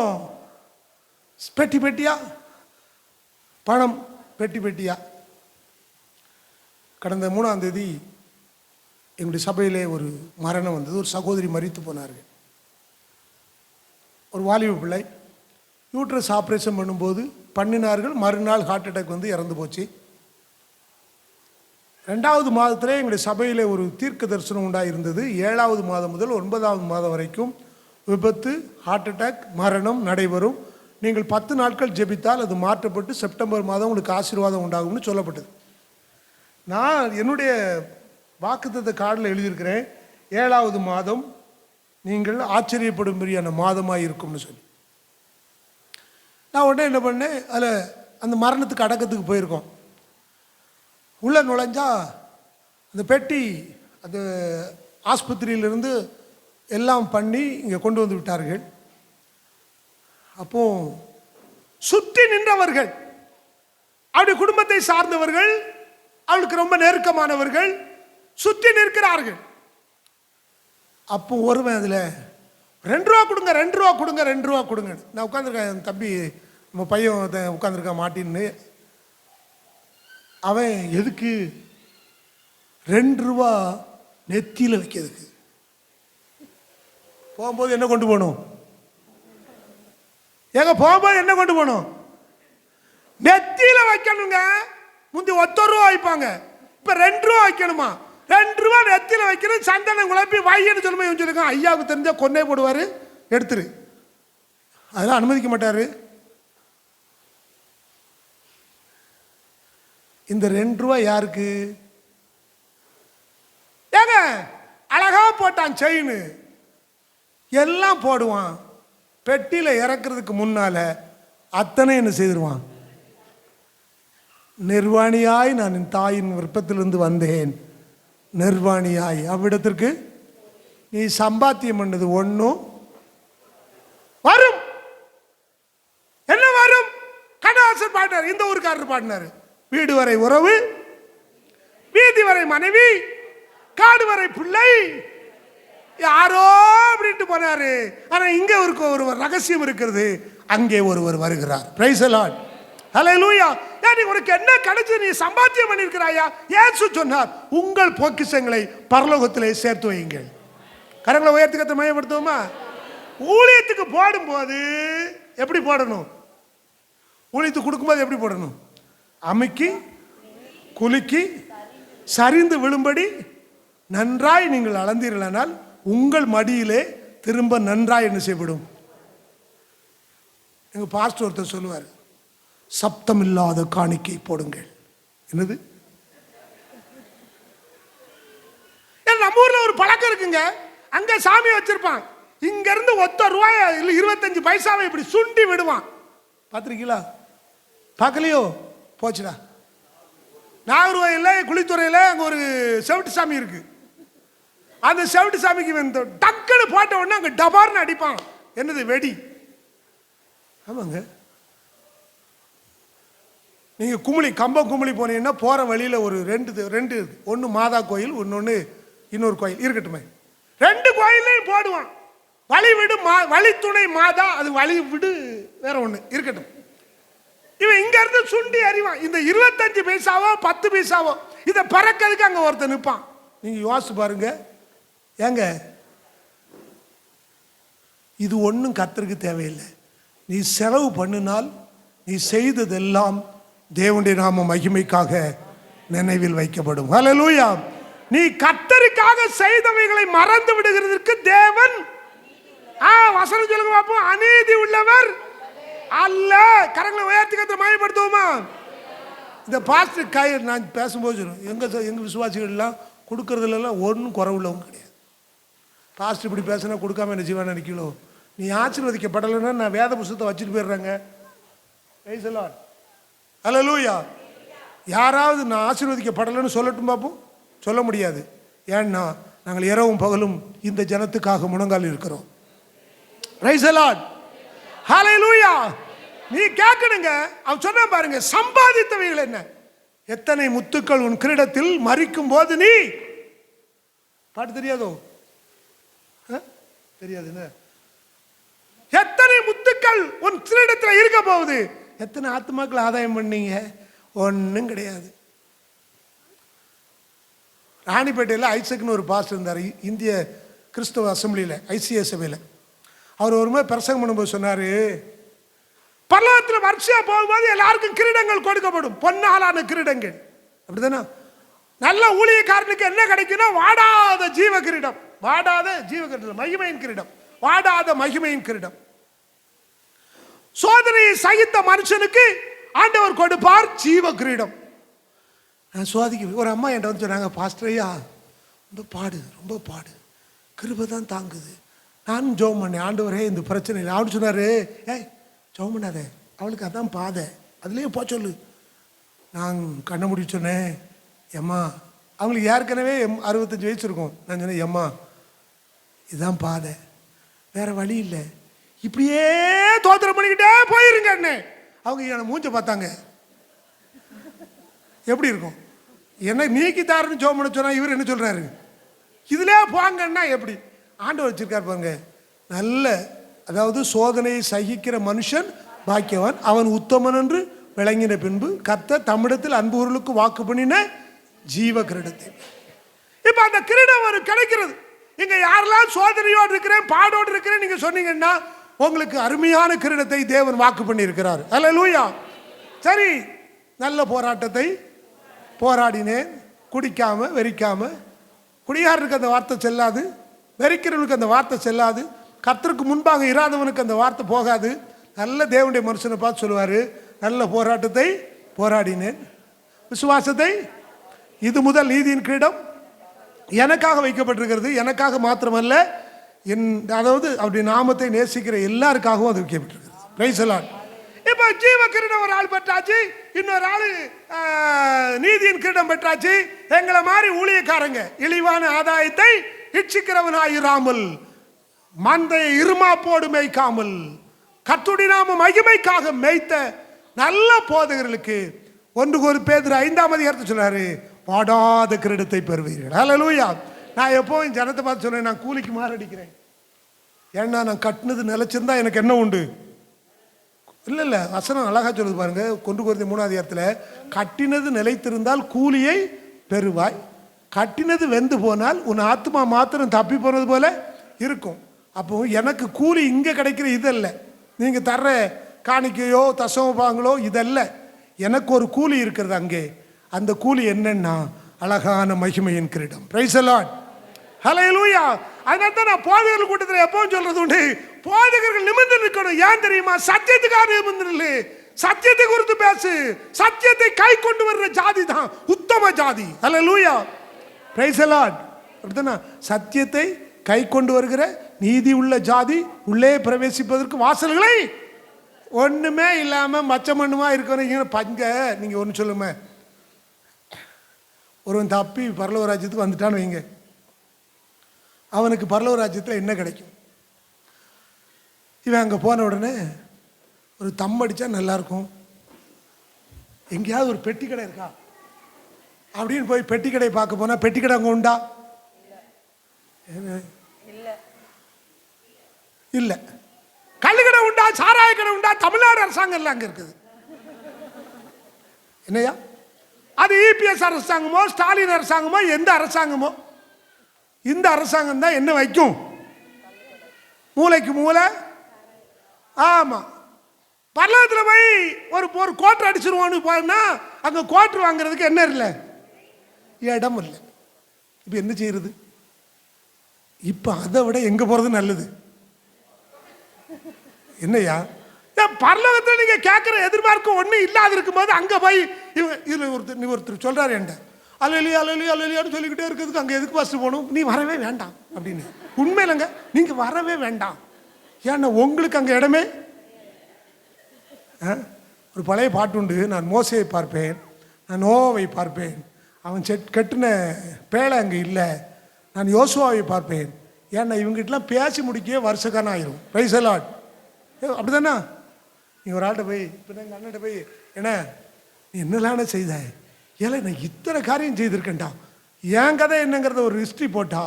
பெட்டி பெட்டியா பணம், பெட்டி பெட்டியா. கடந்த 3ஆம் தேதி எங்களுடைய சபையிலே ஒரு மரணம் வந்தது. ஒரு சகோதரி மரித்து போனார்கள். ஒரு வாலிப பிள்ளை. யூட்ரஸ் ஆப்ரேஷன் பண்ணும்போது பண்ணினார்கள், மறுநாள் ஹார்ட் அட்டாக் வந்து இறந்து போச்சு. 2வது மாதத்திலே எங்களுடைய சபையிலே ஒரு தீர்க்க தரிசனம் உண்டாயிருந்தது. 7வது மாதம் முதல் 9வது மாதம் வரைக்கும் விபத்து, ஹார்ட் அட்டாக், மரணம் நடைபெறும். நீங்கள் 10 நாட்கள் ஜெபித்தால் அது மாற்றப்பட்டு செப்டம்பர் மாதம் உங்களுக்கு ஆசீர்வாதம் உண்டாகும்னு சொல்லப்பட்டது. நான் என்னுடைய வாக்குத்தத்த கார்டில் எழுதியிருக்கிறேன், 7வது மாதம் நீங்கள் ஆச்சரியப்படும்படியான மாதமாக இருக்கும்னு சொல்லி நான் உடனே என்ன பண்ணேன், அதில் அந்த மரணத்துக்கு அடக்கத்துக்கு போயிருக்கோம். உள்ளே நுழைஞ்சா அந்த பெட்டி அந்த ஆஸ்பத்திரியிலிருந்து எல்லாம் பண்ணி இங்கே கொண்டு வந்து விட்டார்கள். அப்போ சுற்றி நின்றவர்கள் அவருடைய குடும்பத்தை சார்ந்தவர்கள், அவளுக்கு ரொம்ப நெருக்கமானவர்கள் சுற்றி நிற்கிறார்கள். அப்போ ஒருவன் அதில் 2 ரூபா கொடுங்க, 2 ரூபா கொடுங்க, 2 ரூபா கொடுங்க. நான் உட்காந்துருக்கேன், என் தம்பி நம்ம பையன் உட்காந்துருக்கான் மாட்டின்னு. அவன் எதுக்கு 2 ரூபா நெத்தியில் வைக்கிறதுக்கு? போகும்போது என்ன கொண்டு போகணும்? எங்க போகும்போது என்ன கொண்டு போகணும்? நெத்தியில வைக்கணுங்க. முந்தி 1 ரூபா வைப்பாங்க, இப்ப 2 ரூபா வைக்கணுமா? 2 ரூபா நெத்தியில வைக்கணும். சந்தனம் குழப்பி வையன்னு சொல்லிருக்கான். ஐயாவுக்கு தெரிஞ்சா கொன்னே போடுவாரு, எடுத்துரு. அதெல்லாம் அனுமதிக்க மாட்டாரு. இந்த 2 ரூபா யாருக்கு? ஏங்க அழகா போட்டான் செயின், எல்லாம் போடுவான். பெட்டியில இறக்குறதுக்கு முன்னால அத்தனை என்ன செய்திருவான்? நிர்வாணியாய் நான் என் தாயின் விருப்பத்திலிருந்து வந்தேன், நிர்வாணியாய் அவ்விடத்திற்கு நீ சம்பாத்தியம் பண்ணது ஒன்றும் வரும். என்ன வரும்? கண்ணதாசன் பாடினார், இந்த ஊருக்காரர் பாடினார். வீடு வரை உறவு, வீதி வரை மனைவி, காடு வரை பிள்ளை. யாரோ அப்படின்ட்டு போனாரு. ஆனா இங்க ஒரு ரகசியம் இருக்கிறது. அங்கே ஒருவர் வருகிறார். பிரைஸ் தி லார்ட், ஹல்லேலூயா. உனக்கு என்ன கிடைச்சது? நீ சம்பாத்தியம் பண்ணிருக்கிறாயா? இயேசு சொன்னார், உங்கள் பொக்கிஷங்களை பரலோகத்திலே சேர்த்து வையுங்கள். கரங்களை உயர்த்தி கத்த மையப்படுத்துவோமா? ஊழியத்துக்கு போடும்போது எப்படி போடணும்? ஊழியத்துக்கு கொடுக்கும்போது எப்படி போடணும்? அமுக்கி குலுக்கி சரிந்து விழும்படி நன்றாய் நீங்கள் அளந்தீர்களானால் உங்கள் மடியிலே திரும்ப நன்றாய் என்ன செய்யப்படும்? எங்க பாஸ்டர் ஒருத்தர் சொல்லுவார், சப்தம் இல்லாத காணிக்கை போடுங்கள். என்னது? நம்ம ஊர்ல ஒரு பழக்கம் இருக்குங்க. அங்க சாமி வச்சிருப்பான், இங்க இருந்து 1 ரூபாய் இல்ல 25 பைசாவை இப்படி சுண்டி விடுவான். பாத்திருக்கீங்களா? பார்க்கலையோ? போச்சுடா. நாகர்கோயில்ல குளித்துறையில அங்க ஒரு செவிட்டு சாமி இருக்கு. அந்த செவிட்டு சாமிக்கு வந்து டக்குன்னு போட்ட உடனே அங்க டபார்னு அடிப்பான். என்னது? வெடி. ஆமாங்க. நீங்க குமிளி, கம்பம் குமிளி போனீங்கன்னா போற வழியில ஒரு ரெண்டு ஒன்னு மாதா கோயில், இன்னொன்னு இன்னொரு கோயில் இருக்கட்டுமே. 2 கோயிலையும் போடுவான். வழி விடு வழி துணை மாதா, அது வழி விடு வேற ஒண்ணு இருக்கட்டும். இவன் இங்க இருந்து சுண்டி அறிவான். இந்த 25 பைசாவோ 10 பைசாவோ இதை பறக்கிறதுக்கு அங்க ஒருத்தர் நிற்பான். நீங்க யோசிச்சு பாருங்க. ஏங்க இது ஒன்றும் கர்த்தருக்கு தேவையில்லை. நீ செலவு பண்ணினால் நீ செய்ததெல்லாம் தேவனுடைய நாம மகிமைக்காக நினைவில் வைக்கப்படும். ஹல்லேலூயா. நீ கர்த்தருக்காக செய்தவைகளை மறந்து விடுகிறதற்கு தேவன் வசனம் சொல்லுங்க பாப்போம், அநீதி உள்ளவர் அல்ல. கரங்களை உயர்த்தி கத்த மையப்படுத்துவோமா? இந்த பாஸ்டர் கை நான் பேசும்போது சொல்லுவேன், எங்க விசுவாசிகள் எல்லாம் கொடுக்கறதுலாம் ஒன்றும் குறவுள்ளவங்க கிடையாது. பாஸ்டர் இப்படி பேசினா கொடுக்காம என்ன செய்வான்னு நினைக்கலோ? நீ ஆசீர்வதிக்கப்படலைன்னா நான் வேத புத்தகத்தை வச்சுட்டு போயிடுறேங்க. பிரைஸ் தி லார்ட், ஹல்லேலூயா. யாராவது நான் ஆசீர்வதிக்கப்படலைன்னு சொல்லட்டும் பார்ப்போம்? சொல்ல முடியாது. ஏன்னா நாங்கள் இரவும் பகலும் இந்த ஜனத்துக்காக முழங்கால் இருக்கிறோம். பிரைஸ் தி லார்ட், ஹல்லேலூயா. நீ கேட்கணுங்க. அவன் சொன்ன பாருங்க, சம்பாதித்தவைகள் என்ன? எத்தனை முத்துக்கள் உன் கிரீடத்தில் மறிக்கும் போது நீ பாட்டு தெரியாதோ? தெரியாதுன்னு. எத்தனை முத்துக்கள் உன் கிரீடத்தில் இருக்க போகுது? எத்தனை ஆத்மாக்கள் ஆதாயம் பண்ணீங்க? ஒன்றும் கிடையாது. ராணிப்பேட்டையில் ஐசக்னு ஒரு பாஸ்டர் இருந்தார், இந்திய கிறிஸ்தவ அசம்பிளியில், ஐசிஏ சபையில். அவர் ஒரு மாதிரி பிரசங்கம் பண்ணும்போது சொன்னார், பரலோகத்தில் வரிசையா போகும்போது எல்லாருக்கும் கிரீடங்கள் கொடுக்கப்படும், பொன்னாலான கிரீடங்கள். அப்படிதானே? நல்ல ஊழியக்காரனுக்கு என்ன கிடைக்குன்னா வாடாத ஜீவ கிரீடம். வாடாத ஜீவ கிரீடம், மகிமையின் கிரீடம், வாடாத மகிமையின் கிரீடம். சோதனையை சகித்த மனுஷனுக்கு ஆண்டவர் கொடுப்பார் ஜீவ கிரீடம். நான் சோதிக்க ஒரு அம்மா என்கிட்ட வந்து சொன்னாங்க, பாஸ்டர் ஐயா ரொம்ப பாடு கிருபை தான் தாங்குது, நான் ஜெபம் பண்ணேன், ஆண்டவரே இந்த பிரச்சனை இல்லை. அவரு சொன்னார், ஏய் ஜெபம் பண்ணாதே, அவளுக்கு அதான் பாதை, அதுலேயே போ சொல்லு. நான் கண்ண முடி சொன்னேன், எம்மா அவங்களுக்கு ஏற்கனவே 65 வயசு இருக்கும். நான் சொன்னேன், எம்மா இதுதான் பாதை, வேற வழி இல்லை, இப்படியே தோத்திரம் பண்ணிக்கிட்டே போயிருங்க அண்ணே. அவங்க என்னை மூஞ்ச பார்த்தாங்க, எப்படி இருக்கும், என்ன நீக்கி தாருன்னு ஜெபம் பண்ண சொன்னா இவர் என்ன சொல்றாரு, இதுலேயே போங்கன்னா எப்படி? ஆண்டவர் வச்சிருக்கார் பாருங்க, நல்ல அதாவது சோதனையை சகிக்கிற மனுஷன் பாக்கியவன், அவன் உத்தமன் என்று விளங்கின பின்பு கர்த்தர் தம்மிடத்தில் அன்புகளுக்கு வாக்கு பண்ணின ஜீவ கிரீடத்தை. இப்ப அந்த கிரீடம் அவருக்கு கிடைக்கிறது. இங்க யாரெல்லாம் சோதனையோடு இருக்கிறேன் பாடோடு இருக்கிறேன் நீங்க சொன்னீங்கன்னா உங்களுக்கு அருமையான கிரீடத்தை தேவன் வாக்கு பண்ணி இருக்கிறார். அல்லேலூயா. சரி, நல்ல போராட்டத்தை போராடினேன், குடிக்காம வெறிக்காம. குடியாரனுக்கு அந்த வார்த்தை செல்லாது, வெறிக்கிறவனுக்கு அந்த வார்த்தை செல்லாது, கர்த்தருக்கு முன்பாக இராதவனுக்கு அந்த வார்த்தை போகாது. நல்ல தேவனுடைய மனுஷனை பார்த்து சொல்லுவார், நல்ல போராட்டத்தை போராடினேன், விசுவாசத்தை. இது முதல் நீதியின் கிரீடம் எனக்காக வைக்கப்பட்டிருக்கிறது. எனக்காக மாத்திரமல்ல, அதாவது அப்படி நாமத்தை நேசிக்கிற எல்லாருக்காகவும் அது வைக்கப்பட்டிருக்கிறது. Price the Lord. இப்போ ஜீவ கிரீடம் ஒரு ஆள் பெற்றாச்சு, இன்னொரு ஆள் நீதியின் கிரீடம் பெற்றாச்சு. எங்களை மாதிரி ஊழியக்காரங்க இழிவான ஆதாயத்தை இச்சிக்கிறவனாயிராமல், மந்தையை இருமாப்போடு மேய்க்காமல், கர்த்தருடைய நாம மகிமைக்காக மேய்த்த நல்ல போதகர்களுக்கு 1 பேதுரு 5 சொன்னாரு, பாடாத கிரீடத்தை பெறுவீர்கள். அல்லேலூயா. நான் எப்போவும் ஜனத்தை பார்த்து சொன்னேன், நான் கூலிக்கு மாரடிக்கிறேன். ஏன்னா நான் கட்டினது நிலைச்சிருந்தா எனக்கு என்ன உண்டு? இல்லை இல்லை, வசனம் அழகா சொல்லுது பாருங்க, 1 Corinthians 3 கட்டினது நிலைத்திருந்தால் கூலியை பெறுவாய், கட்டினது வெந்து போனால் உன் ஆத்மா மாத்திரம் தப்பி போனது போல இருக்கும். அப்போ எனக்கு கூலி இங்கே கிடைக்கிற இதல்ல, நீங்கள் தர்ற காணிக்கையோ தசமபாங்களோ இதல்ல, எனக்கு ஒரு கூலி இருக்கிறது அங்கே. அந்த கூலி என்னன்னா அழகான மகிமையின் கிரீடம். Praise the Lord. ஹல்லேலூயா. அதனால தான் நான் போதகர்கள் கூட்டத்தில் எப்பவும் சொல்றது உண்டு, போதகர்கள் நிமிர்ந்து நிற்கணும். ஏன் தெரியுமா? சத்தியத்துக்காக நிமிர்ந்து நில்லு, சத்தியத்தை குறித்து பேசு. சத்தியத்தை கை கொண்டு வர்ற ஜாதி தான் உத்தம ஜாதி. ஹல்லேலூயா. Praise the Lord. அப்படிதானே? சத்தியத்தை கை கொண்டு வருகிற நீதி உள்ள ஜாதி உள்ளே பிரவேசிப்பதற்கு வாசல்களை ஒண்ணுமே இல்லாம மச்சமண்ணுமா இருக்கிறவங்க பங்க. நீங்க ஒன்று சொல்லுங்க, ஒருவன் தப்பி பரலோக ராஜ்யத்துக்கு வந்துட்டான்னு வைங்க, அவனுக்கு பரலோக ராஜ்யத்தில் என்ன கிடைக்கும்? இவன் அங்கே போன உடனே ஒரு தம் அடித்தா நல்லாயிருக்கும், எங்கேயாவது ஒரு பெட்டி கடை இருக்கா அப்படின்னு போய் பெட்டி கடையை பார்க்க போனால் பெட்டி கடை அங்கே உண்டா? இல்லை. கள்ளுக்கடை உண்டா? சாராய கடை உண்டா? தமிழ்நாடு அரசாங்கம் எல்லாம் அங்கே இருக்குது. என்னையா அது? இபிஎஸ் அரசாங்கமோ ஸ்டாலின் அரசாங்கமோ எந்த அரசாங்கமோ, இந்த அரசாங்கம் தான் என்ன வைக்கும்? மூளைக்கு மூளை. ஆமா, பரலோகத்தில் போய் ஒரு கோட்டர் அடிச்சிருவோன்னு போனா அங்க கோட்டர் வாங்குறதுக்கு என்ன இல்லை, இடம் இல்லை. இப்ப என்ன செய்யறது? இப்ப அதை விட எங்க போறது நல்லது? என்னையா, பரலோகத்தில் நீங்க கேட்கிற எதிர்பார்க்க ஒன்றும் இல்லாத இருக்கும்போது அங்க போய் இதுல ஒருத்தர் சொல்றாரு என்கிட்ட, அல்லேலூயா அல்லேலூயா அல்லேலூயான்னு சொல்லிக்கிட்டே இருக்கிறதுக்கு அங்கே எதுக்கு ஃபர்ஸ்ட் போகணும்? நீ வரவே வேண்டாம் அப்படின்னு. உண்மையிலங்க, நீங்க வரவே வேண்டாம். ஏன்னா உங்களுக்கு அங்கே இடமே. ஒரு பழைய பாட்டு உண்டு, நான் மோசையை பார்ப்பேன், நான் நோவை பார்ப்பேன், அவன் கட்டின பேழை அங்கே இல்லை, நான் யோசுவாவை பார்ப்பேன். ஏன்னா இவங்ககிட்டலாம் பேசி முடிக்க வருஷக்கான ஆயிரும். Praise the Lord. அப்படிதானா? நீ ஒரு ஆள்கிட்ட போய், இப்போ எங்கள் அண்ணன்ட்ட போய், என்ன நீ என்னலான செய்த? ஏல நான் இத்தனை காரியம் செய்திருக்கேன்டா, என் கதை என்னங்கிறத ஒரு ஹிஸ்ட்ரி போட்டா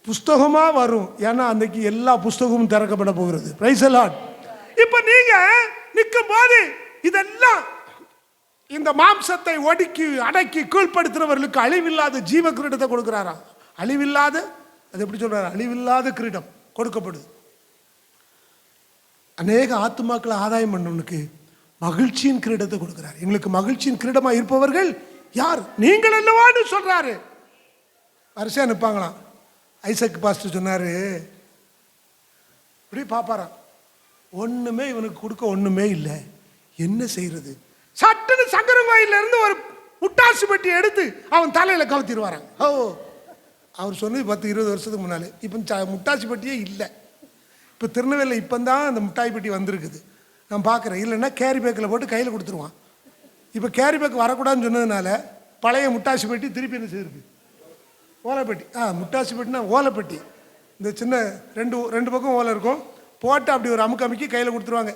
புஸ்தகமா வரும். ஏன்னா அன்னைக்கு எல்லா புஸ்தகமும் திறக்கப்பட போகிறது. Praise the Lord. இப்ப நீங்க நிற்கும் போது இதெல்லாம் இந்த மாம்சத்தை ஒடுக்கி அடக்கி கீழ்ப்படுத்துறவர்களுக்கு அழிவில்லாத ஜீவ கிரீடத்தை கொடுக்கிறாரா? அழிவில்லாத, அது எப்படி சொல்றாரு? அழிவில்லாத கிரீடம் கொடுக்கப்படுது. அநேக ஆத்துமாக்களை ஆதாயம் பண்ணவனுக்கு மகிழ்ச்சியின் கிரீடத்தை கொடுக்கிறார். எங்களுக்கு மகிழ்ச்சியின் கிரீடமா இருப்பவர்கள் யார்? நீங்கள் அல்லவான்னு சொல்றாரு. வரிசையா நிற்பாங்களாம். ஐசக் பாஸ்டர் சொன்னாரு, இப்படி பாப்பாராம், ஒண்ணுமே இவனுக்கு கொடுக்க ஒண்ணுமே இல்லை, என்ன செய்யறது? சட்டுன்னு சங்கரங்கோயில இருந்து ஒரு முட்டாசு பெட்டி எடுத்து அவன் தலையில கவுத்திடுவாராங்க. ஓ, அவர் சொன்னது 10-20 வருஷத்துக்கு முன்னாலே. இப்போ முட்டாசி பெட்டியே இல்லை. இப்போ திருநெல்வேலியில் இப்போ தான் அந்த மிட்டாய் பெட்டி வந்திருக்குது, நான் பார்க்குறேன். இல்லைன்னா கேரி பேக்கில் போட்டு கையில் கொடுத்துருவான். இப்போ கேரி பேக் வரக்கூடாதுன்னு சொன்னதுனால பழைய முட்டாசி பெட்டி திருப்பி என்ன செய்யிருக்கு, ஓலைப்பெட்டி. முட்டாசி பெட்டினா ஓலைப்பெட்டி, இந்த சின்ன ரெண்டு பக்கம் ஓலை இருக்கும், போட்டு அப்படி ஒரு அமுக்கி கையில் கொடுத்துருவாங்க.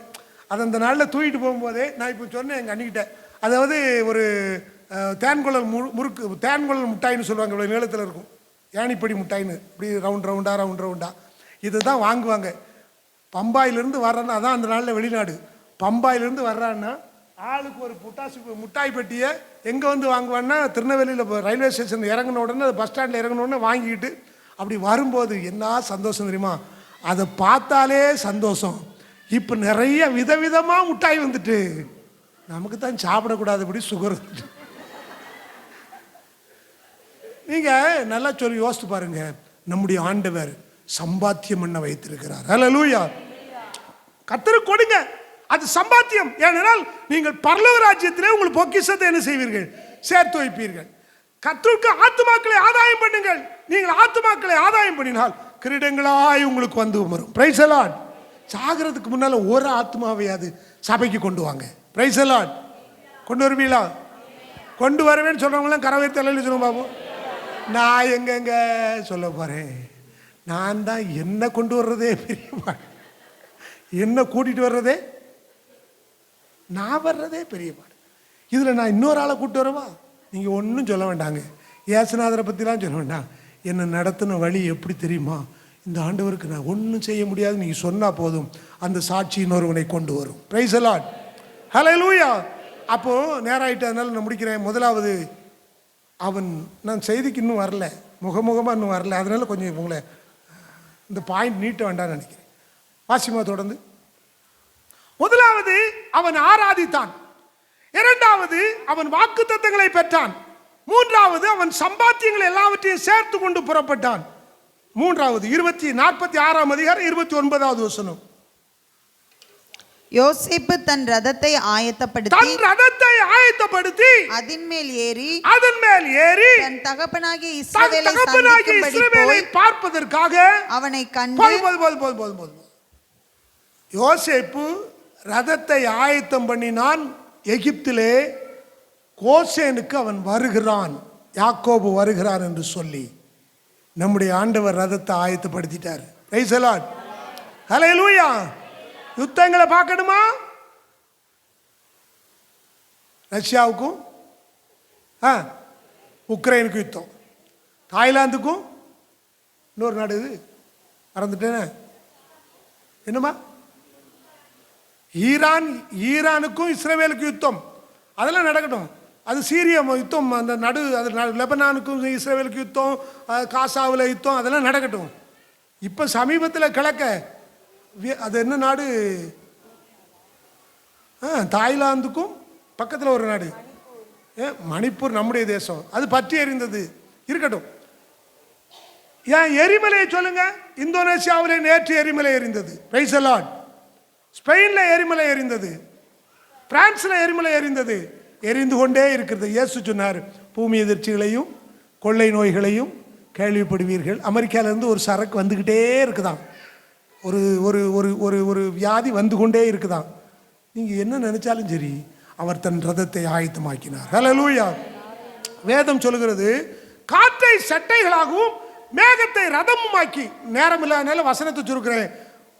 அது அந்த நாளில் தூக்கிட்டு போகும்போதே நான் இப்போ சொன்னேன் எங்கள் அண்ணிக்கிட்ட, அதாவது ஒரு தேன்குழல் தேன்குழல் முட்டாயின்னு சொல்லுவாங்க, இவ்வளோ நீளத்தில் இருக்கும், ஏணிப்படி முட்டாயின்னு, இப்படி ரவுண்டா இது தான் வாங்குவாங்க. பம்பாயிலேருந்து வர்றேன்னா, அதான் அந்த நாளில் வெளிநாடு, பம்பாயிலேருந்து வர்றான்னா ஆளுக்கு ஒரு முட்டாய் பெட்டியை எங்கே வந்து வாங்குவான்னா திருநெல்வேலியில் ரயில்வே ஸ்டேஷன் இறங்கின உடனே, பஸ் ஸ்டாண்டில் இறங்கின உடனே வாங்கிக்கிட்டு அப்படி வரும்போது என்ன சந்தோஷம் தெரியுமா? அதை பார்த்தாலே சந்தோஷம். இப்போ நிறைய விதவிதமாக முட்டாய் வந்துட்டு நமக்கு தான் சாப்பிடக்கூடாதபடி சுகர். நீங்கள் நல்லா சொல்லி யோசித்து பாருங்க, நம்முடைய ஆண்டவர் சம்பாத்தியம் பண்ண வைத்திருக்கிறார். ஹல்லேலூயா. கர்த்தருக்கு கொடுங்க, அது சம்பாத்தியம். ஏனென்றால் நீங்கள் பரலோக ராஜ்யத்திலே உங்கள் பொக்கிஷத்தை என்ன செய்வீர்கள், சேர்த்து வைப்பீர்கள். கர்த்தருக்கு ஆத்துமாக்களை ஆதாயம் பண்ணுங்கள். நீங்கள் ஆத்துமாக்களை ஆதாயம் பண்ணினால் கிரீடங்களாய் உங்களுக்கு வந்து வரும். Praise the Lord. சாகிறதுக்கு முன்னால் ஒரு ஆத்மாவையாவது சபைக்கு கொண்டு வாங்க. Price the Lord. கொண்டு வருவீங்களா? கொண்டு வருவேன்னு சொல்றவங்களாம் கரவை தலையில் சொல்லுங்க பாபு. நான் எங்கெங்க சொல்ல போறேன், நான் தான் என்ன கொண்டு வர்றதே பெரிய பாடு, என்ன கூட்டிட்டு வர்றதே, நான் வர்றதே பெரிய பாடு. இதில் நான் இன்னொரு ஆளை கூப்பிட்டு வரவா? நீங்கள் ஒன்றும் சொல்ல வேண்டாங்க, ஏசுநாதரை பற்றிலாம் சொல்ல வேண்டாம். என்னை நடத்தின வழி எப்படி தெரியுமா? இந்த ஆண்டவருக்கு நான் ஒன்றும் செய்ய முடியாது, நீங்கள் சொன்னால் போதும், அந்த சாட்சி இன்னொருவனை கொண்டு வரும். Praise the Lord. ஹல்லேலூயா. அப்போது நேரம் ஆகிட்டதுனால நான் முடிக்கிறேன். முதலாவது, அவன், நான் செய்திக்கு இன்னும் வரல, முகமுகமாக இன்னும் வரல, அதனால கொஞ்சம் உங்களை இந்த பாயிண்ட் நீட்ட வேண்டாம்னு நினைக்கிறேன். வாசிமா தொடர்ந்து. முதலாவது, அவன் ஆராதித்தான். இரண்டாவது, அவன் வாக்குத்தத்தங்களை பெற்றான். மூன்றாவது, அவன் சம்பாத்தியங்கள் எல்லாவற்றையும் சேர்த்து கொண்டு புறப்பட்டான். மூன்றாவது 46ஆம் அதிகாரம் 29வது வசனம். யோசேப்பு தன் ரதத்தை ஆயத்தப்படுத்தி அதின்மேல் ஏறி தன் தகப்பனாகிய இஸ்ரவேலை பார்ப்பதற்காக அவனை கண்டு. யோசேப்பு ரதத்தை ஆயத்தம் பண்ணினான். எகிப்திலே கோசேனுக்கு அவன் வருகிறான், யாக்கோபு வருகிறான் என்று சொல்லி நம்முடைய ஆண்டவர் ரதத்தை ஆயத்தப்படுத்திட்டார். Price the Lord. ஹல்லேலூயா. யுத்தங்களை பார்க்கணுமா? ரஷ்யாவுக்கும் உக்ரைனுக்கும் யுத்தம், தாய்லாந்துக்கும் இன்னொரு நாடு இது மறந்துட்டேனே, என்னமா, ஈரானுக்கும் இஸ்ரேலுக்கும் யுத்தம், அதெல்லாம் நடக்கட்டும். அது சீரிய யுத்தம், அந்த அது லெபனானுக்கும் இஸ்ரேலுக்கு யுத்தம், காசாவில் யுத்தம், அதெல்லாம் நடக்கட்டும். இப்போ சமீபத்தில் கிழக்க அது என்ன நாடு, தாய்லாந்துக்கும் பக்கத்தில் ஒரு நாடு, மணிப்பூர், நம்முடைய தேசம், அது பற்றி எரிந்தது. இருக்கட்டும். ஏன் எரிமலையை சொல்லுங்க. இந்தோனேசியாவில் நேற்று எரிமலை எரிந்தது. Price the Lord. ஸ்பெயினில் எரிமலை எரிந்தது, பிரான்ஸில் எரிமலை எரிந்தது, எரிந்து கொண்டே இருக்கிறது. இயேசு சொன்னார், பூமி எதிர்ச்சிகளையும் கொள்ளை நோய்களையும் கேள்விப்படுவீர்கள். அமெரிக்காவிலேருந்து ஒரு சரக்கு வந்துக்கிட்டே இருக்குதான், ஒரு ஒரு ஒரு ஒரு ஒரு வியாதி வந்து கொண்டே இருக்குதான். நீங்கள் என்ன நினைச்சாலும் சரி, அவர் தன் ரதத்தை ஆயத்தமாக்கினார். ஹல்லேலூயா. வேதம் சொல்லுகிறது, காற்றை சட்டைகளாகவும் மேகத்தை ரதமுமாக்கி, நேரம் இல்லாதனால வசனத்தை சொல்கிறேன்,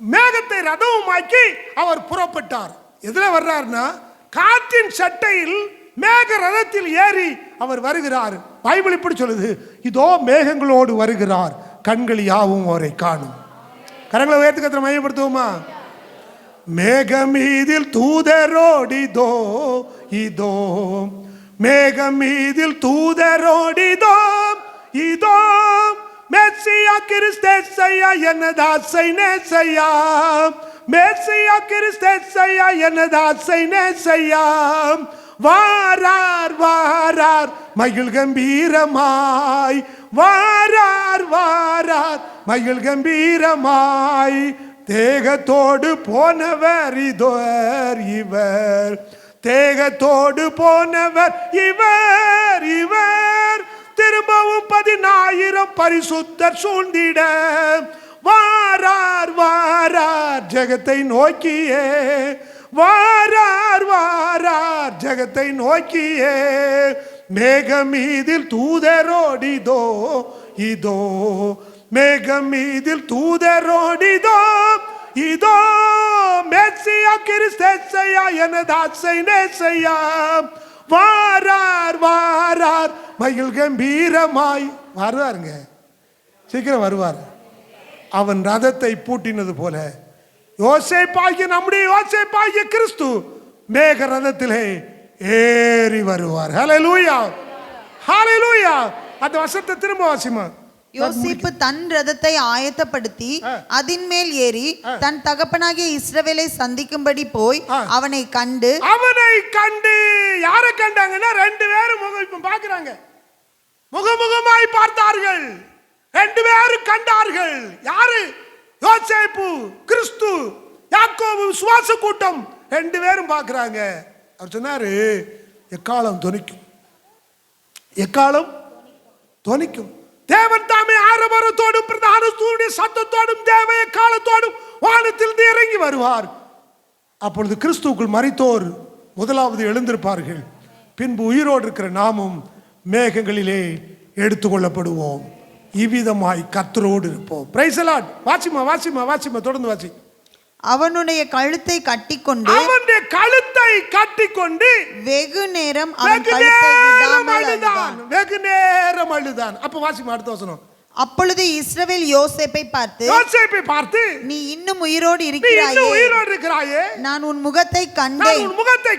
மேகத்தை ரதமுமாக்கி அவர் புறப்பட்டார். எதில் வர்றாருன்னா, காற்றின் சட்டையில் மேக ரதத்தில் ஏறி அவர் வருகிறார். பைபிள் இப்படி சொல்லுது, இதோ மேகங்களோடு வருகிறார், கண்கள் யாவும் அவரை காணும். கரங்களை உயர்த்தி கர்த்தரை மையப்படுத்துவோமா? மேகமீதில் தூதரோடிதோ இதோ, மேகமீதில் தூதரோடிதோ இதோ, மெஸ்ஸியா கிறிஸ்தேசையா எனதாசை நேசையா, மெஸ்ஸியா கிறிஸ்தேசையா எனதாசை நேசையா, வாரார் வாரார் மகிழ் கம்பீரமாய், வாரார் வாரார் மகிழ் கம்பீரமாய், தேகத்தோடு போனவர் இதோர் இவர், தேகத்தோடு போனவர் இவர் இவர், திரும்பவும் 10,000 பரிசுத்தர் சூழ்ந்திட வாரார் வாரார் ஜெகத்தை நோக்கியே, வாரார் வாரார் ஜெகத்தை நோக்கியே, மேகமீதில் தூதரோடிதோ இதோ, மேகமீதில் தூதரோடிதோ இதோ, மேசியா கிறிஸ்தேசையா எனதாசை நேசையா, வாரார் வாரார் மகிழ் கம்பீரமாய். வருவாருங்க, சீக்கிரம் வருவார். அவன் ரதத்தை பூட்டினது போல யோசேப்பாகிய நம்முடைய யோசேப்பாகிய கிறிஸ்து மேக ரதத்திலே ஏறி வருவார். ஹல்லேலூயா, ஹல்லேலூயா. அந்த வசனத்தை திரும்ப வாசிமா. யோசேப்பு தன் ரதத்தை ஆயத்தப்படுத்தி அதின் மேல் ஏறி தன் தகப்பனாகிய இஸ்ரவேலை சந்திக்கும்படி போய் அவனை கண்டு யாரை கண்டாங்கன்னா ரெண்டு பேரும் இப்ப பாக்குறாங்க, முகமுகமாய் பார்த்தார்கள், ரெண்டு பேரும் கண்டார்கள். யாரு? யோசேப்பு, கிறிஸ்து, யாக்கோபு விசுவாச கூட்டம் ரெண்டு பேரும் பார்க்கிறாங்க. அவர் சொன்னாரு, எக்காலம் தொனிக்கும், எக்காலம் தொனிக்கும். தேவன் தாமே ஆரவாரத்தோடும் பிரதான தூதனுடைய சத்தத்தோடும் தேவ எக்காலத்தோடும் வானத்திலிருந்து இறங்கி வருவார். அப்பொழுது கிறிஸ்துவுக்குள் மரித்தோர் முதலாவது எழுந்திருப்பார்கள், பின்பு உயிரோடு இருக்கிற நாமும் மேகங்களிலே எடுத்துக்கொள்ளப்படுவோம். இவ்விதமாய் கர்த்தரோடு இருப்போம். Price the Lord. Wasima Wasima Wasima, தொடர்ந்து வாசி. அவனுடைய கழுத்தை கட்டிக்கொண்டு வெகு நேரம் அழுதான். அப்ப வாசிமா அடுத்த வசனம். அப்பொழுது இஸ்ரவேல் யோசேப்பை பார்த்து நீ இன்னும் உயிரோடு இருக்கிறாயே, நான் உன் முகத்தை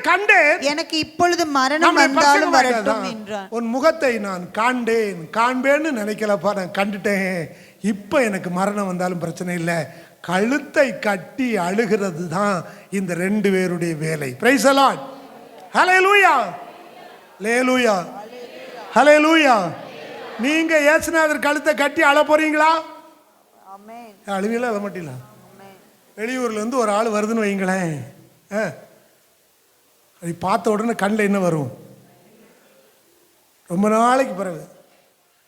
கண்டேன், எனக்கு இப்பொழுது மரணம் வந்தாலும் வரட்டும் என்றான். உன் முகத்தை நான் காண்பேன்னு நினைக்கலப்பா, நான் கண்டுட்டேன். இப்ப எனக்கு மரணம் வந்தாலும் பிரச்சனை இல்லை. கழுத்தை கட்டி அழுகிறது தான் இந்த ரெண்டு பேருடைய வேலை. Praise the Lord. Hallelujah, hallelujah, hallelujah. நீங்க இயேசுநாதர் கழுத்தை கட்டி அழ போறீங்களா? அழுவீங்களா? அழ மாட்டீங்களா? வெளியூர்ல இருந்து ஒரு ஆள் வருதுன்னு வைங்களேன், பார்த்த உடனே கண்ணில் என்ன வரும்? ரொம்ப நாளைக்கு பிறகு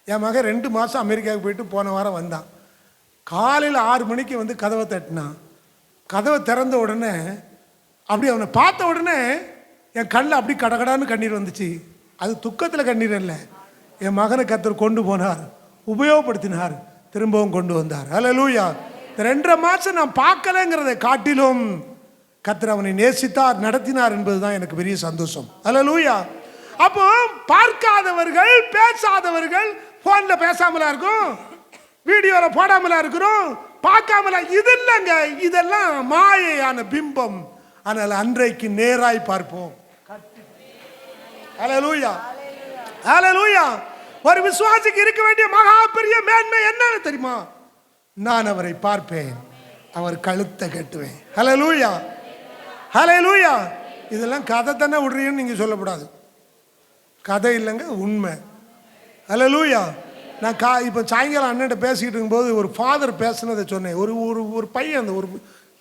என் மகன் 2 மாதம் அமெரிக்காவுக்கு போயிட்டு போன வாரம் வந்தான். காலையில் 6 மணிக்கு வந்து கதவை தட்டினான். கதவை திறந்த உடனே அப்படி அவனை பார்த்த உடனே என் கண்ணில் அப்படி கடகடான்னு கண்ணீர் வந்துச்சு. அது துக்கத்தில் கண்ணீர் இல்லை. என் மகனை கர்த்தர் கொண்டு போனார், உபயோகப்படுத்தினார், திரும்பவும் கொண்டு வந்தார். ஹல்லேலூயா. 2.5 மாதம் நான் பார்க்கலங்கிறதை காட்டிலும் கர்த்தர் அவனை நேசித்தார், நடத்தினார் என்பதுதான் எனக்கு பெரிய சந்தோஷம். ஹல்லேலூயா. அப்போ பார்க்காதவர்கள், பேசாதவர்கள், போன்ல பேசாமலா இருக்கும், வீடியோல போடாமலா இருக்கிறோம், பார்க்காமலா, இது இல்லைங்க, இதெல்லாம் மாயையான பிம்பம். ஆனால் அன்றைக்கு நேராய் பார்ப்போம். ஹல்லேலூயா, ஹல்லேலூயா. ஒரு விசுவாசிக்கு இருக்க வேண்டிய மகா பெரிய மேன்மை என்னன்னு தெரியுமா? நான் அவரை பார்ப்பேன், அவர் கழுத்தை கட்டுவேன். ஹல்லேலூயா, ஹல்லேலூயா. இதெல்லாம் கதை தானே விடுறீங்கன்னு நீங்க சொல்லக்கூடாது. கதை இல்லைங்க, உண்மை. ஹல்லேலூயா. நான் இப்போ சாயங்காலம் அண்ணன்ட்ட பேசிக்கிட்டு இருக்கும்போது ஒரு ஃபாதர் பேசுனதை சொன்னேன். ஒரு ஒரு பையன் அந்த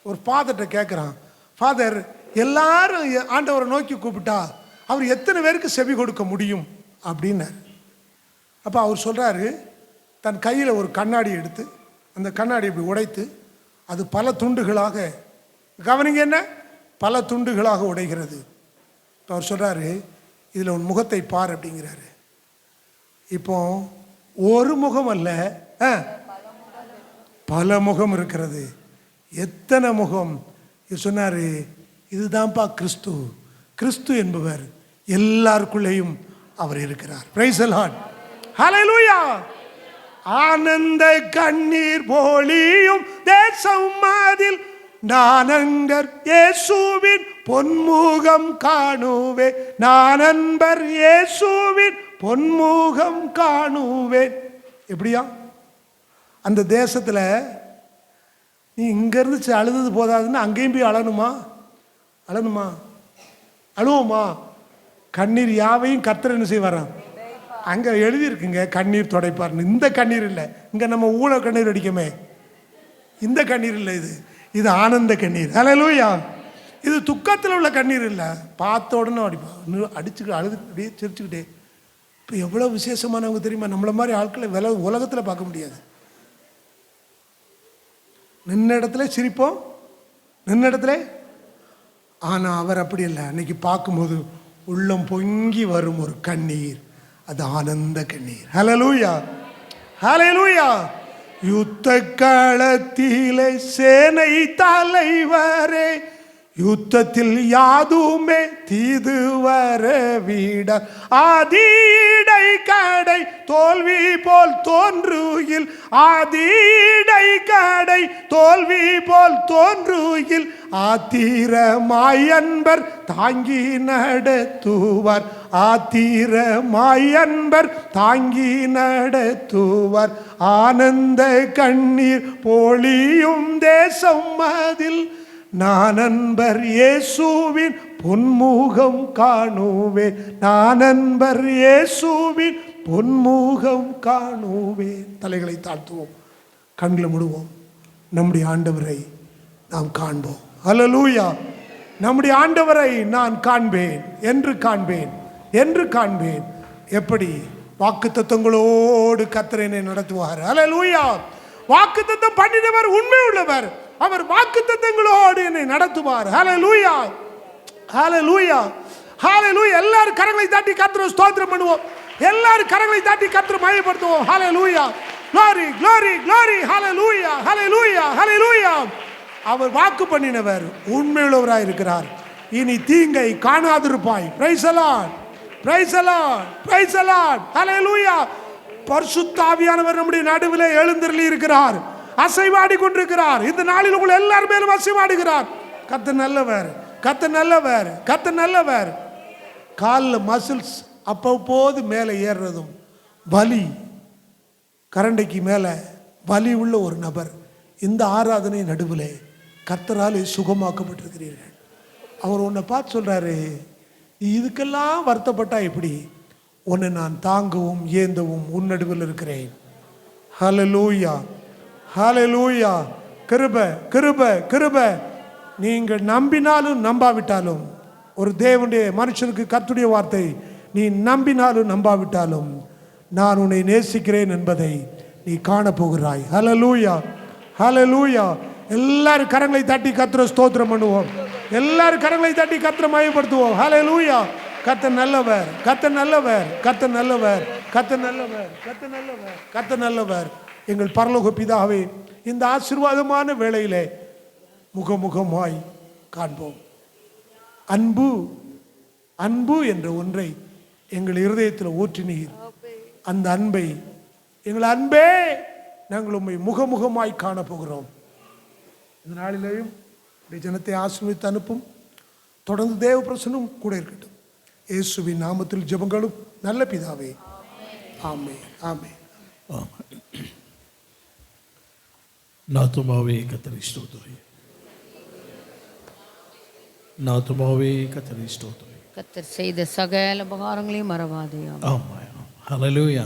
ஒரு ஃபாதர்கிட்ட கேட்குறான், ஃபாதர் எல்லாரும் ஆண்டவரை நோக்கி கூப்பிட்டா அவர் எத்தனை பேருக்கு செவி கொடுக்க முடியும் அப்படின்னார். அப்போ அவர் சொல்கிறாரு, தன் கையில் ஒரு கண்ணாடி எடுத்து அந்த கண்ணாடி இப்படி உடைத்து அது பல துண்டுகளாக, கவனிங்க என்ன, பல துண்டுகளாக உடைகிறது. இப்போ அவர் சொல்கிறாரு, இதில் உன் முகத்தை பார் அப்படிங்கிறாரு. இப்போ ஒரு முகம் அல்ல, பல முகம் இருக்கிறது. எத்தனை முகம்? சொன்னாரு, இதுதான்ப்பா கிறிஸ்து. கிறிஸ்து என்பவர் எல்லாருக்குள்ளேயும் அவர் இருக்கிறார். Praise the Lord. ஹல்லேலூயா. ஆனந்த கண்ணீர் பொழியும் தேசம் அதில் நான் அன்பர் இயேசுவின் பொன்முகம் காணுவேன், நான் அன்பர் இயேசுவின் பொன்முகம் காணுவேன். எப்படியா? அந்த தேசத்தில் நீ இங்கேருந்து அழுது போதாதுன்னு அங்கேயும் போய் அழணுமா? அழுவோமா? கண்ணீர் யாவையும் கர்த்தர் என்ன செய்வாராம்? அங்கே எழுதியிருக்குங்க, கண்ணீர் துடைப்பார். இந்த கண்ணீர் இல்லை, இங்கே நம்ம ஊழ கண்ணீர் அடிக்குமே, இந்த கண்ணீர் இல்லை, இது ஆனந்த கண்ணீர். ஹல்லேலூயா. இது துக்கத்தில் உள்ள கண்ணீர் இல்லை, பார்த்த உடனே அடிப்பா, அடிச்சுக்கிட்டு அழுதுகிட்டே சிரிச்சுக்கிட்டே. இப்போ எவ்வளோ விசேஷமானவங்க தெரியுமா? நம்மளை மாதிரி ஆட்களை உலகத்தில் பார்க்க முடியாது. நின்ன இடத்துல சிரிப்போம், நின்ன இடத்துல. ஆனால் அவர் அப்படி இல்லை. அன்னைக்கு பார்க்கும்போது உள்ளம் பொங்கி வரும் ஒரு கண்ணீர், அது ஆனந்த கண்ணீர். ஹல்லேலூயா, ஹல்லேலூயா. யுத்த களத்திலே சேனை தலைவரே, யுத்தத்தில் யாதுமே தீது வர விட, ஆதிடை கடை தோல்வி போல் தோன்றுகில், ஆதிடை கடை தோல்வி போல் தோன்றுகில், ஆத்திரமாயன்பர் தாங்கி நடத்துவார், ஆத்திரமாயன்பர் தாங்கி நடத்துவார். ஆனந்த கண்ணீர் பொழியும் தேசம் அதில், நான் அன்பர் இயேசுவின் பொன்முகம் காணுவேன், நான் அன்பர் இயேசுவின் பொன்முகம் காணுவேன். தலைகளை தாழ்த்துவோம், கண்களை மூடுவோம். நம்முடைய ஆண்டவரை நாம் காண்போம். ஹல்லேலூயா. நம்முடைய ஆண்டவரை நான் காண்பேன், என்று காண்பேன், என்று காண்பேன். எப்படி? வாக்குத்தத்தங்களோடு கர்த்தர் என்னை நடத்துவார். ஹல்லேலூயா. வாக்குத்தத்தம் பண்ணினவர் உண்மை உள்ளவர், அவர் வாக்குத்தத்தங்களோடு என்னை நடத்துவார். ஹல்லேலூயா, ஹல்லேலூயா, ஹல்லேலூயா. எல்லாரும் கரங்களை தட்டி கர்த்தரை ஸ்தோத்திரம் பண்ணுவோம். எல்லாரும் கரங்களை தட்டி கர்த்தரை மகிமைப்படுத்துவோம். ஹல்லேலூயா, glory, glory, glory. ஹல்லேலூயா, ஹல்லேலூயா, ஹல்லேலூயா. அவர் வாக்கு பண்ணினவர் உண்மையுள்ளவராய் இருக்கிறார். இனி தீங்கை காணாதிருப்பாய். Praise the Lord, praise the Lord, praise the Lord. Hallelujah. பரிசுத்த ஆவியானவர் நம்முடைய நடுவிலே எழுந்தருளி இருக்கிறார், அசைவாடி கொண்டிருக்கிறார். இந்த நாளில் உங்கள் எல்லார் மேலும் அசைவாடுகிறார். கர்த்தர் நல்லவர், கர்த்தர் நல்லவர், கர்த்தர் நல்லவர். காலில் மசில்ஸ் அப்பப்போது மேலே ஏறுறதும், வலி, கரண்டைக்கு மேலே வலி உள்ள ஒரு நபர் இந்த ஆராதனை நடுவிலே கர்த்தராலே சுகமாக்கப்பட்டிருக்கிறீர்கள். அவர் உன்னை பார்த்து சொல்றாரு, இதுக்கெல்லாம் வருத்தப்பட்டா எப்படி? உன்னை நான் தாங்கவும் ஏந்தவும் உன் நடுவில் இருக்கிறேன். ஹல்லேலூயா, ஹல்லேலூயா. கிருபை, கிருபை, கிருபை. நீங்கள் நம்பினாலும் நம்பாவிட்டாலும், ஒரு தேவனுடைய மனுஷனுக்கு கர்த்தருடைய வார்த்தை, நீ நம்பினாலும் நம்பாவிட்டாலும் நான் உன்னை நேசிக்கிறேன் என்பதை நீ காணப்போகிறாய். ஹல்லேலூயா, ஹல்லேலூயா. எல்லாரும் கரங்களை தட்டி கர்த்தரை ஸ்தோத்திரம் பண்ணுவோம். எல்லாரும் கரங்களை தட்டி கர்த்தரை மகிமைப்படுத்துவோம். ஹல்லேலூயா. கர்த்தர் நல்லவர், கர்த்தர் நல்லவர், கர்த்தர் நல்லவர், கர்த்தர் நல்லவர், கர்த்தர் நல்லவர், கர்த்தர் நல்லவர். எங்கள் பரலோக பிதாவே, இந்த ஆசீர்வாதமான வேளையிலே முகமுகமாய் காண்போம். அன்பு, அன்பு என்ற ஒன்றை எங்கள் இருதயத்தில் ஊற்றினீர். அந்த அன்பை, எங்கள் அன்பே, நாங்கள் உம்மை முகமுகமாய் காணப்போகிறோம். இந்த நாளிலேயும் ஜனத்தை ஆசீர்வதித்து அனுப்பும். தொடர்ந்து தேவ பிரசன்னம் கூட இருக்கட்டும். இயேசுவின் நாமத்தில் ஜெபங்களும் நல்ல பிதாவே, ஆமென், ஆமென். நாத்துமாவே கர்த்தரை ஸ்தோத்திரி, நாத்துமாவே கர்த்தரை ஸ்தோத்திரி. கர்த்தர் செய்த சகல உபகாரங்களையும் மறவாதே. ஆமாம், ஹல்லேலூயா.